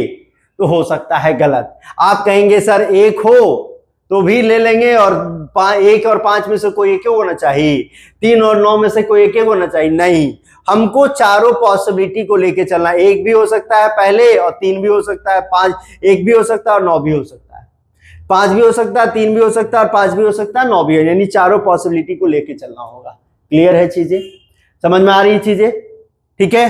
तो हो सकता है गलत। आप कहेंगे सर 1 हो तो भी ले लेंगे और 1 और 5 में से कोई एक होना चाहिए, 3 और 9 में से कोई एक होना चाहिए। नहीं, हमको चारों पॉसिबिलिटी को लेके चलना। 1 भी हो सकता है पहले और 3 भी हो सकता है, 5 1 भी हो सकता है और 9 भी हो सकता है, 5 भी हो सकता है, 3 भी हो सकता है और 5 भी हो सकता है, 9 भी हो, यानी चारों पॉसिबिलिटी को लेके चलना होगा। क्लियर है चीजें? समझ में आ रही है चीजें? ठीक है,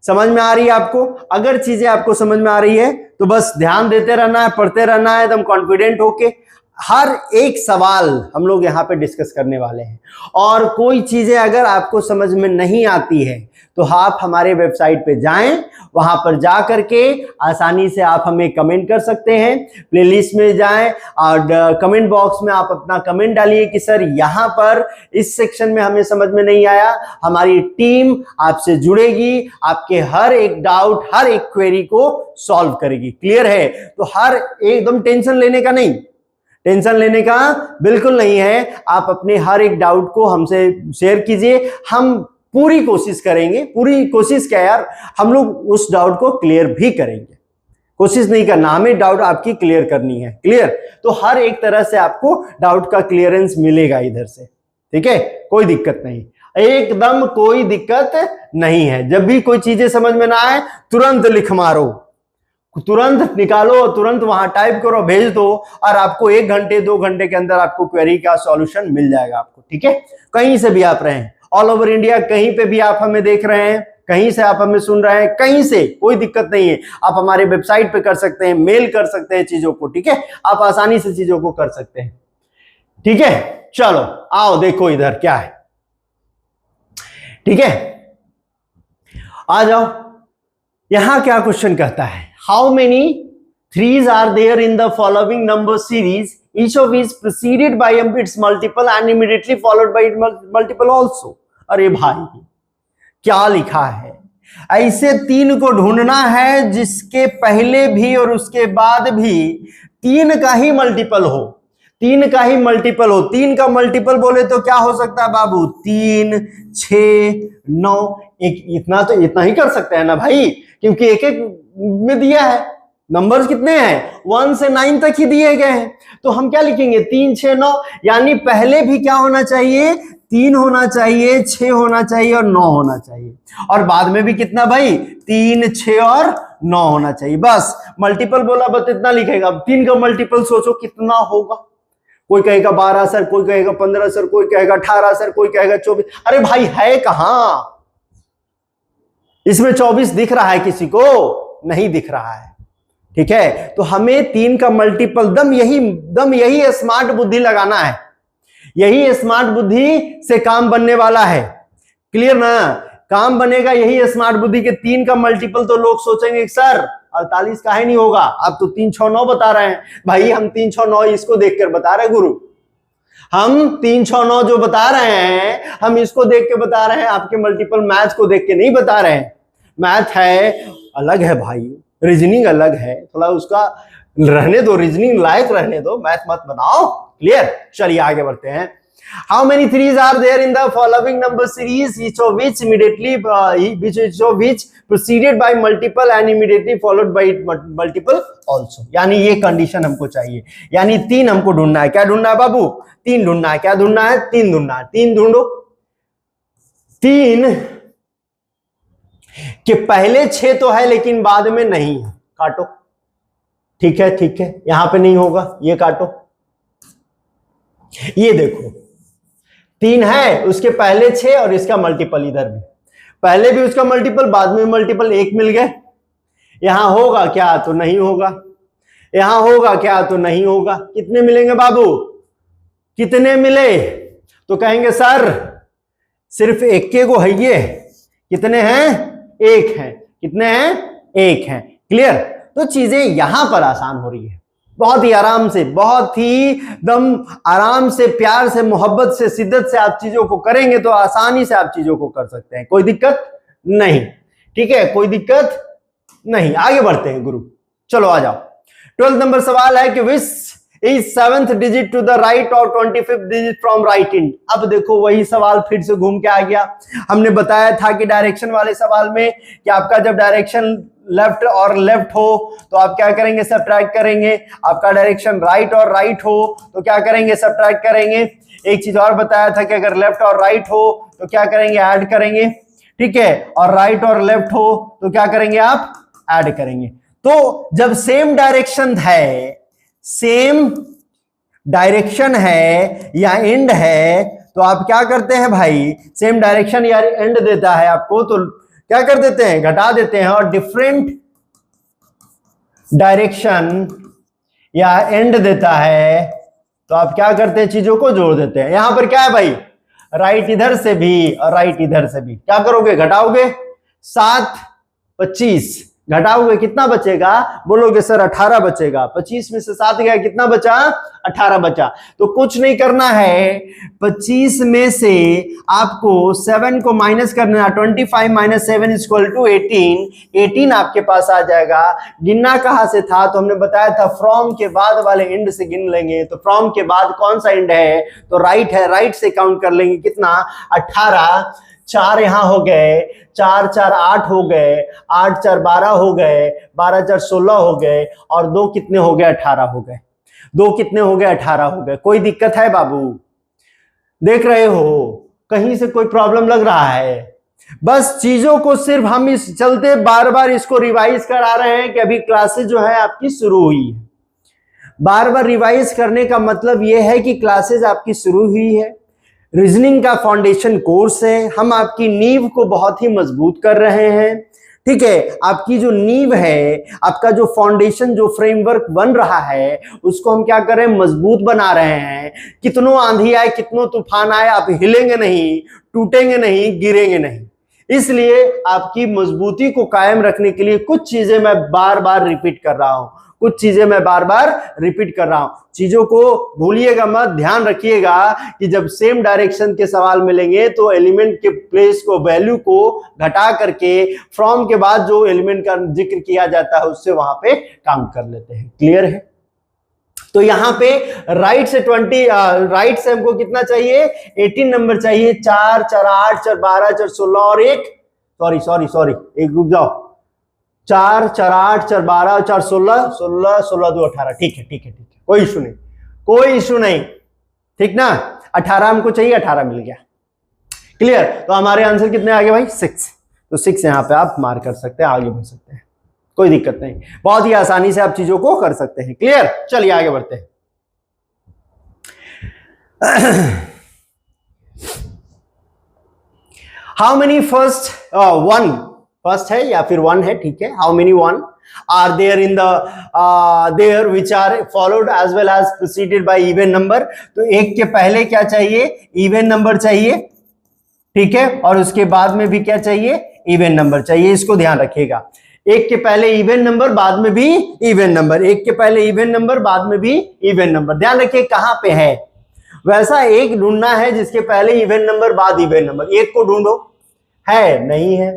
समझ में आ रही है आपको? अगर चीजें आपको समझ में आ रही है तो बस ध्यान देते रहना है, पढ़ते रहना है, एकदम कॉन्फिडेंट होके। हर एक सवाल हम लोग यहाँ पे डिस्कस करने वाले हैं, और कोई चीजें अगर आपको समझ में नहीं आती है तो आप हमारे वेबसाइट पे जाएं, वहां पर जा करके आसानी से आप हमें कमेंट कर सकते हैं। प्लेलिस्ट में जाएं और कमेंट बॉक्स में आप अपना कमेंट डालिए कि सर यहाँ पर इस सेक्शन में हमें समझ में नहीं आया। हमारी टीम आपसे जुड़ेगी, आपके हर एक डाउट, हर एक क्वेरी को सॉल्व करेगी। क्लियर है? तो हर एकदम टेंशन लेने का नहीं, टेंशन लेने का बिल्कुल नहीं है। आप अपने हर एक डाउट को हमसे शेयर कीजिए, हम पूरी कोशिश करेंगे, पूरी कोशिश क्या यार, हम लोग उस डाउट को क्लियर भी करेंगे। कोशिश नहीं करना, हमें डाउट आपकी क्लियर करनी है। क्लियर? तो हर एक तरह से आपको डाउट का क्लियरेंस मिलेगा इधर से, ठीक है? कोई दिक्कत नहीं, एकदम कोई दिक्कत नहीं है। जब भी कोई चीजें समझ में ना आए तुरंत लिख मारो, तुरंत निकालो, तुरंत वहां टाइप करो, भेज दो, और आपको 1 घंटे 2 घंटे के अंदर आपको क्वेरी का सॉल्यूशन मिल जाएगा आपको। ठीक है? कहीं से भी आप रहें, ऑल ओवर इंडिया, कहीं पे भी आप हमें देख रहे हैं, कहीं से आप हमें सुन रहे हैं, कहीं से कोई दिक्कत नहीं है। आप हमारे वेबसाइट पे कर सकते हैं, मेल कर सकते हैं चीजों को। ठीक है? आप आसानी से चीजों को कर सकते हैं। ठीक है, चलो आओ देखो इधर क्या है। ठीक है, आ जाओ। यहां क्या क्वेश्चन कहता है, how many threes are there in the following number series, each of is preceded by its multiple and immediately followed by its multiple also। अरे भाई क्या लिखा है, ऐसे 3 को ढूंढना है जिसके पहले भी और उसके बाद भी 3 का ही मल्टीपल हो, 3 का ही मल्टीपल हो। 3 का मल्टीपल बोले तो क्या हो सकता है बाबू? 3, 6, 9। इतना तो इतना ही कर सकते हैं ना भाई, क्योंकि एक एक में दिया है। नंबर्स कितने हैं? 1 से 9 तक ही दिए गए हैं। तो हम क्या लिखेंगे? 3, 6, 9, यानी पहले भी क्या होना चाहिए? 3 होना चाहिए, 6 होना चाहिए और 9 होना चाहिए, और बाद में भी कितना भाई? 3, 6 और 9 होना चाहिए। बस मल्टीपल बोला, बस इतना लिखेगा। 3 का मल्टीपल सोचो कितना होगा। कोई कहेगा 12 सर, कोई कहेगा 15 सर, कोई कहेगा 18 सर, कोई कहेगा 24। अरे भाई है कहां? इसमें 24 दिख रहा है किसी को? नहीं दिख रहा है। ठीक है? तो हमें 3 का मल्टीपल दम यही स्मार्ट बुद्धि लगाना है, यही स्मार्ट बुद्धि से काम बनने वाला है। क्लियर ना? काम बनेगा यही स्मार्ट बुद्धि के। 3 का मल्टीपल तो लोग सोचेंगे सर 48 काहे नहीं होगा, आप तो 3, 6, 9 बता रहे हैं। भाई हम 3, 6, 9 इसको देखकर बता रहे हैं गुरु, हम 3, 6, 9 जो बता रहे हैं हम इसको देख के बता रहे हैं, आपके मल्टीपल मैथ को देख के नहीं बता रहे हैं। मैथ है अलग है भाई, रीजनिंग अलग है, थोड़ा उसका रहने दो, रीजनिंग लायक रहने दो, मैथ मत बनाओ। क्लियर? चलिए आगे बढ़ते हैं। How many threes are there in the following number series, each of which preceded by multiple and immediately followed by multiple also। यानी ये कंडीशन हमको चाहिए, यानी 3 हमको ढूंढना है। क्या ढूंढना है बाबू? 3 ढूंढना है। क्या ढूंढना है? 3 ढूंढना है। 3 ढूंढो। 3 के पहले 6 तो है लेकिन बाद में नहीं है, काटो। ठीक है, ठीक है, यहां पे नहीं होगा, ये काटो। ये देखो 3 है, उसके पहले 6 और इसका मल्टीपल इधर भी, पहले भी उसका मल्टीपल, बाद में मल्टीपल, 1 मिल गए। यहां होगा क्या? तो नहीं होगा। यहां होगा क्या? तो नहीं होगा। कितने मिलेंगे बाबू? कितने मिले? तो कहेंगे सर सिर्फ 1 के को है ये। कितने हैं? 1 है। कितने हैं? 1 है। क्लियर? तो चीजें यहां पर आसान हो रही है, बहुत ही आराम से, बहुत ही दम आराम से, प्यार से, मोहब्बत से, शिद्दत से आप चीजों को करेंगे तो आसानी से आप चीजों को कर सकते हैं, कोई दिक्कत नहीं। ठीक है? कोई दिक्कत नहीं। आगे बढ़ते हैं गुरु, चलो आ जाओ। 12 नंबर सवाल है कि which is 7th digit to the right और 25th digit from right and. अब देखो वही सवाल फिर से घूम के आ गया। हमने बताया था कि डायरेक्शन वाले सवाल में कि आपका जब डायरेक्शन लेफ्ट और लेफ्ट हो तो आप क्या करेंगे, सब्ट्रैक्ट करेंगे। आपका डायरेक्शन राइट और राइट हो तो क्या करेंगे, सब्ट्रैक्ट करेंगे। एक चीज और बताया था कि अगर लेफ्ट और राइट हो तो क्या करेंगे, ऐड करेंगे, ठीक है। और राइट और लेफ्ट हो तो क्या करेंगे, आप ऐड करेंगे। तो जब सेम डायरेक्शन है, सेम डायरेक्शन है या एंड है तो आप क्या करते हैं भाई, सेम डायरेक्शन या एंड देता है आपको तो क्या कर देते हैं, घटा देते हैं। और डिफरेंट डायरेक्शन या एंड देता है तो आप क्या करते हैं, चीजों को जोड़ देते हैं। यहां पर क्या है भाई, राइट इधर से भी और राइट इधर से भी, क्या करोगे, घटाओगे। 7 25 घटाओगे कितना बचेगा, बोलोगे सर 18 बचेगा। 25 में से 7 गया, कितना बचा, 18 बचा। तो कुछ नहीं करना है, 25 में से आपको 7 को माइनस करना है। 25 माइनस 7 इक्वल टू 18। 18 आपके पास आ जाएगा। गिनना कहां से था, तो हमने बताया था फ्रॉम के बाद वाले एंड से गिन लेंगे। तो फ्रॉम के बाद कौन सा एंड है, तो राइट है, राइट से काउंट कर लेंगे, कितना, 18। 4 यहां हो गए, 4 4 8 हो गए, 8 4 12 हो गए, 12 4 16 हो गए, और 2 कितने हो गए, 18 हो गए। 2 कितने हो गए, 18 हो गए। कोई दिक्कत है बाबू, देख रहे हो कहीं से कोई प्रॉब्लम लग रहा है। बस चीजों को सिर्फ हम इस चलते बार बार इसको रिवाइज करा रहे हैं कि अभी क्लासेस जो है आपकी शुरू हुई है। बार बार रिवाइज करने का मतलब यह है कि क्लासेस आपकी शुरू हुई है। रीजनिंग का फाउंडेशन कोर्स है, हम आपकी नींव को बहुत ही मजबूत कर रहे हैं, ठीक है। आपकी जो नींव है, आपका जो फाउंडेशन, जो फ्रेमवर्क बन रहा है, उसको हम क्या कर रहे हैं, मजबूत बना रहे हैं। कितनों आंधी आए, कितनों तूफान आए, आप हिलेंगे नहीं, टूटेंगे नहीं, गिरेंगे नहीं। इसलिए आपकी मजबूती को कायम रखने के लिए कुछ चीजें मैं बार बार रिपीट कर रहा हूं, कुछ चीजें मैं बार बार रिपीट कर रहा हूं। चीजों को भूलिएगा मत, ध्यान रखिएगा कि जब सेम डायरेक्शन के सवाल मिलेंगे तो एलिमेंट के प्लेस को, वैल्यू को घटा करके फ्रॉम के बाद जो एलिमेंट का जिक्र किया जाता है उससे वहां पे काउंट कर लेते हैं। क्लियर है। तो यहां पे राइट से 20, राइट से हमको कितना चाहिए, 18 नंबर चाहिए। 4 4 8 4 12 4 16 और एक, सॉरी एक रुक जाओ, 4 4 8 4 12 4 16 16 16 2 18। ठीक है, कोई इशू नहीं, कोई इशू नहीं, ठीक ना। 18 हमको चाहिए, 18 मिल गया। क्लियर। तो हमारे आंसर कितने आ गए भाई, 6। तो 6 यहां पे आप मार्क कर सकते हैं, आगे बढ़ सकते हैं, कोई दिक्कत नहीं। बहुत ही आसानी से आप चीजों को कर सकते हैं। क्लियर। चलिए आगे बढ़ते हैं। How many first, one first है या फिर 1 है, ठीक है। How many 1 are there in the there which are followed as well as proceeded by even number. तो एक के पहले क्या चाहिए, इवन नंबर चाहिए, ठीक है। और उसके बाद में भी क्या चाहिए, इवन नंबर चाहिए। इसको ध्यान रखिएगा, एक के पहले इवन नंबर, बाद में भी इवन नंबर, एक के पहले इवन नंबर, बाद में भी इवन नंबर। ध्यान रखिए कहां पे है, वैसा एक ढूंढना है जिसके पहले इवन नंबर, बाद इवन नंबर। एक को ढूंढो, है नहीं है,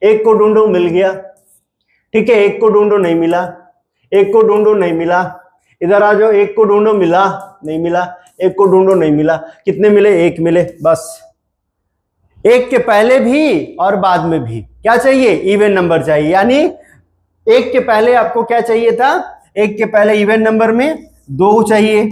एक को ढूंढो, मिल गया, ठीक है। एक को ढूंढो, नहीं मिला, एक को ढूंढो, नहीं मिला, इधर आ जाओ, एक को ढूंढो, मिला नहीं मिला, एक को ढूंढो, नहीं मिला, कितने मिले, एक मिले। बस एक के पहले भी और बाद में भी क्या चाहिए, इवन नंबर चाहिए। यानी एक के पहले आपको क्या चाहिए था, एक के पहले इवन नंबर में 2 चाहिए,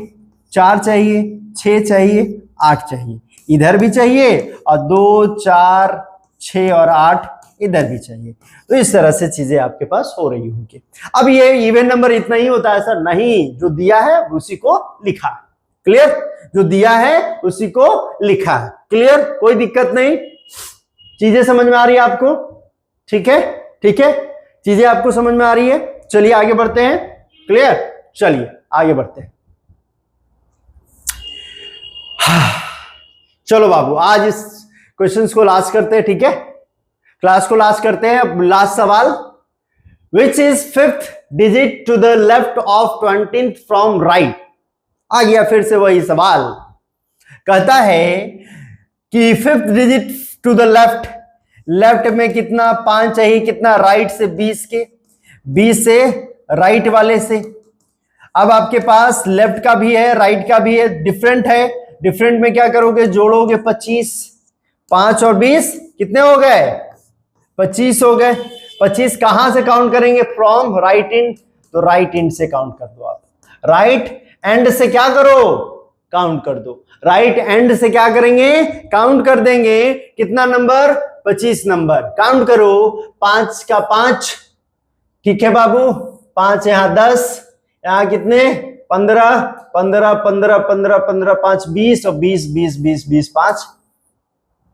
4 चाहिए, 6 चाहिए, 8 चाहिए, इधर भी चाहिए, और 2 4 6 और 8 इधर भी चाहिए। तो इस तरह से चीजें आपके पास हो रही होंगी। अब ये इवन नंबर इतना ही होता है सर, नहीं, जो दिया है उसी को लिखा। क्लियर। जो दिया है उसी को लिखा है। क्लियर, कोई दिक्कत नहीं। चीजें समझ में आ रही है आपको, ठीक है, ठीक है, चीजें आपको समझ में आ रही है। चलिए आगे बढ़ते हैं। क्लियर। चलिए आगे बढ़ते हैं। चलो बाबू, आज इस क्वेश्चंस को लास्ट करते हैं, ठीक है, क्लास को लास्ट करते हैं। लास्ट सवाल, which is 5th digit to the left of 20th from right. आ गया फिर से वही सवाल, कहता है कि 5th digit to the left, left में कितना 5 चाहिए, कितना, राइट से 20 के, 20 से राइट वाले से। अब आपके पास लेफ्ट का भी है, राइट का भी है, डिफरेंट है। डिफरेंट में क्या करोगे, जोड़ोगे 25, 5 और 20 कितने हो गए, 25 हो गए। 25 कहां से काउंट करेंगे, फ्रॉम राइट एंड, तो राइट एंड से काउंट कर दो आप। राइट एंड से क्या करो, काउंट कर दो। राइट एंड से क्या करेंगे, काउंट कर देंगे। कितना नंबर, 25 नंबर। काउंट करो, 5 का 5, ठीक है बाबू, 5 यहां 10, यहां कितने 15, 15 15 15 15 5 20 और 20 20 20 20 5,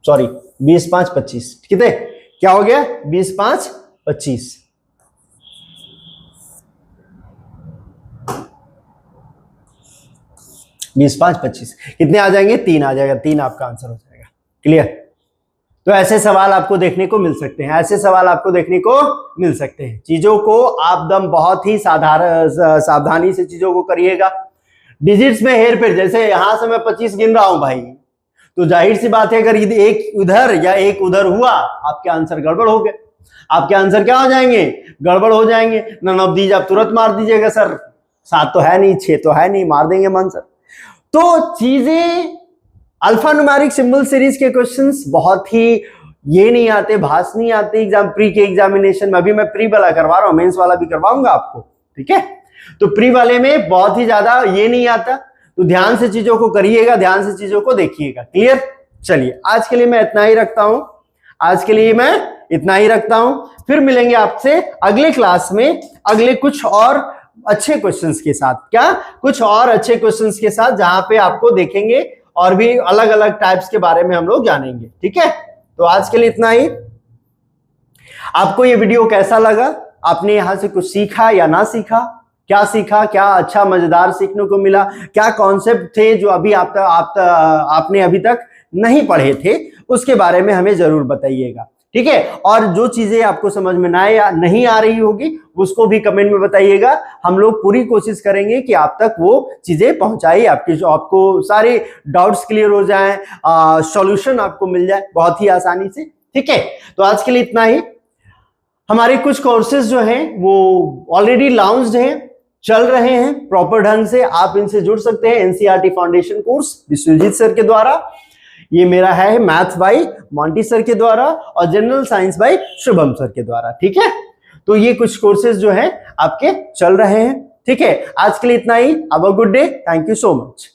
सॉरी 20 5 25, कितने क्या हो गया, 20 5 25। बीस 5 25 कितने आ जाएंगे, 3 आ जाएगा, 3 आपका आंसर हो जाएगा। क्लियर। तो ऐसे सवाल आपको देखने को मिल सकते हैं, ऐसे सवाल आपको देखने को मिल सकते हैं। चीजों को आप दम बहुत ही सावधानी से चीजों को करिएगा। डिजिट्स में हेर फेर, जैसे यहां से मैं 25 गिन रहा हूं भाई, तो जाहिर सी बात है अगर एक उधर या एक उधर हुआ, आपके आंसर गड़बड़ हो गए। आपके आंसर क्या हो जाएंगे, गड़बड़ हो जाएंगे। नन ऑफ दीज आप तुरंत मार दीजिएगा, सर 7 तो है नहीं, 6 तो है नहीं, मार देंगे आंसर। तो चीजें अल्फा न्यूमेरिक सिंबल सीरीज के क्वेश्चंस बहुत ही ये नहीं आते, भास नहीं आते एग्जाम प्री के एग्जामिनेशन में। अभी मैं प्री वाला करवा रहा हूं, मेंस वाला भी करवाऊंगा आपको, ठीक है। तो प्री वाले में बहुत ही ज्यादा ये नहीं आता, तो ध्यान से चीजों को करिएगा, ध्यान से चीजों को देखिएगा। क्लियर। चलिए आज के लिए मैं इतना ही रखता हूं, आज के लिए मैं इतना ही रखता हूं। फिर मिलेंगे आपसे अगले क्लास में अगले कुछ और अच्छे क्वेश्चंस के साथ। क्या, कुछ और अच्छे क्वेश्चंस के साथ, जहां पे आपको देखेंगे और भी अलग अलग टाइप्स के बारे में हम लोग जानेंगे, ठीक है। तो आज के लिए इतना ही। आपको ये वीडियो कैसा लगा, आपने यहां से कुछ सीखा या ना सीखा, क्या सीखा, क्या अच्छा मजेदार सीखने को मिला, क्या कॉन्सेप्ट थे जो अभी आपने अभी तक नहीं पढ़े थे, उसके बारे में हमें जरूर बताइएगा, ठीक है। और जो चीजें आपको समझ में ना या नहीं आ रही होगी उसको भी कमेंट में बताइएगा। हम लोग पूरी कोशिश करेंगे कि आप तक वो चीजें पहुंचाई, आपको सारे डाउट्स क्लियर हो जाएं, सॉल्यूशन आपको मिल जाए बहुत ही आसानी से, ठीक है। तो आज के लिए इतना ही। हमारे कुछ कोर्सेज जो हैं वो ऑलरेडी लॉन्च्ड हैं, चल रहे हैं प्रॉपर ढंग से, आप इनसे जुड़ सकते हैं। NCERT foundation course Vishwajeet sir के द्वारा, ये मेरा है मैथ्स बाय मोंटी सर के द्वारा, और general science by Shubham sir के द्वारा, ठीक है। तो ये कुछ कोर्सेज जो हैं आपके चल रहे हैं, ठीक है। आज के लिए इतना ही। Have a good day, thank you so much.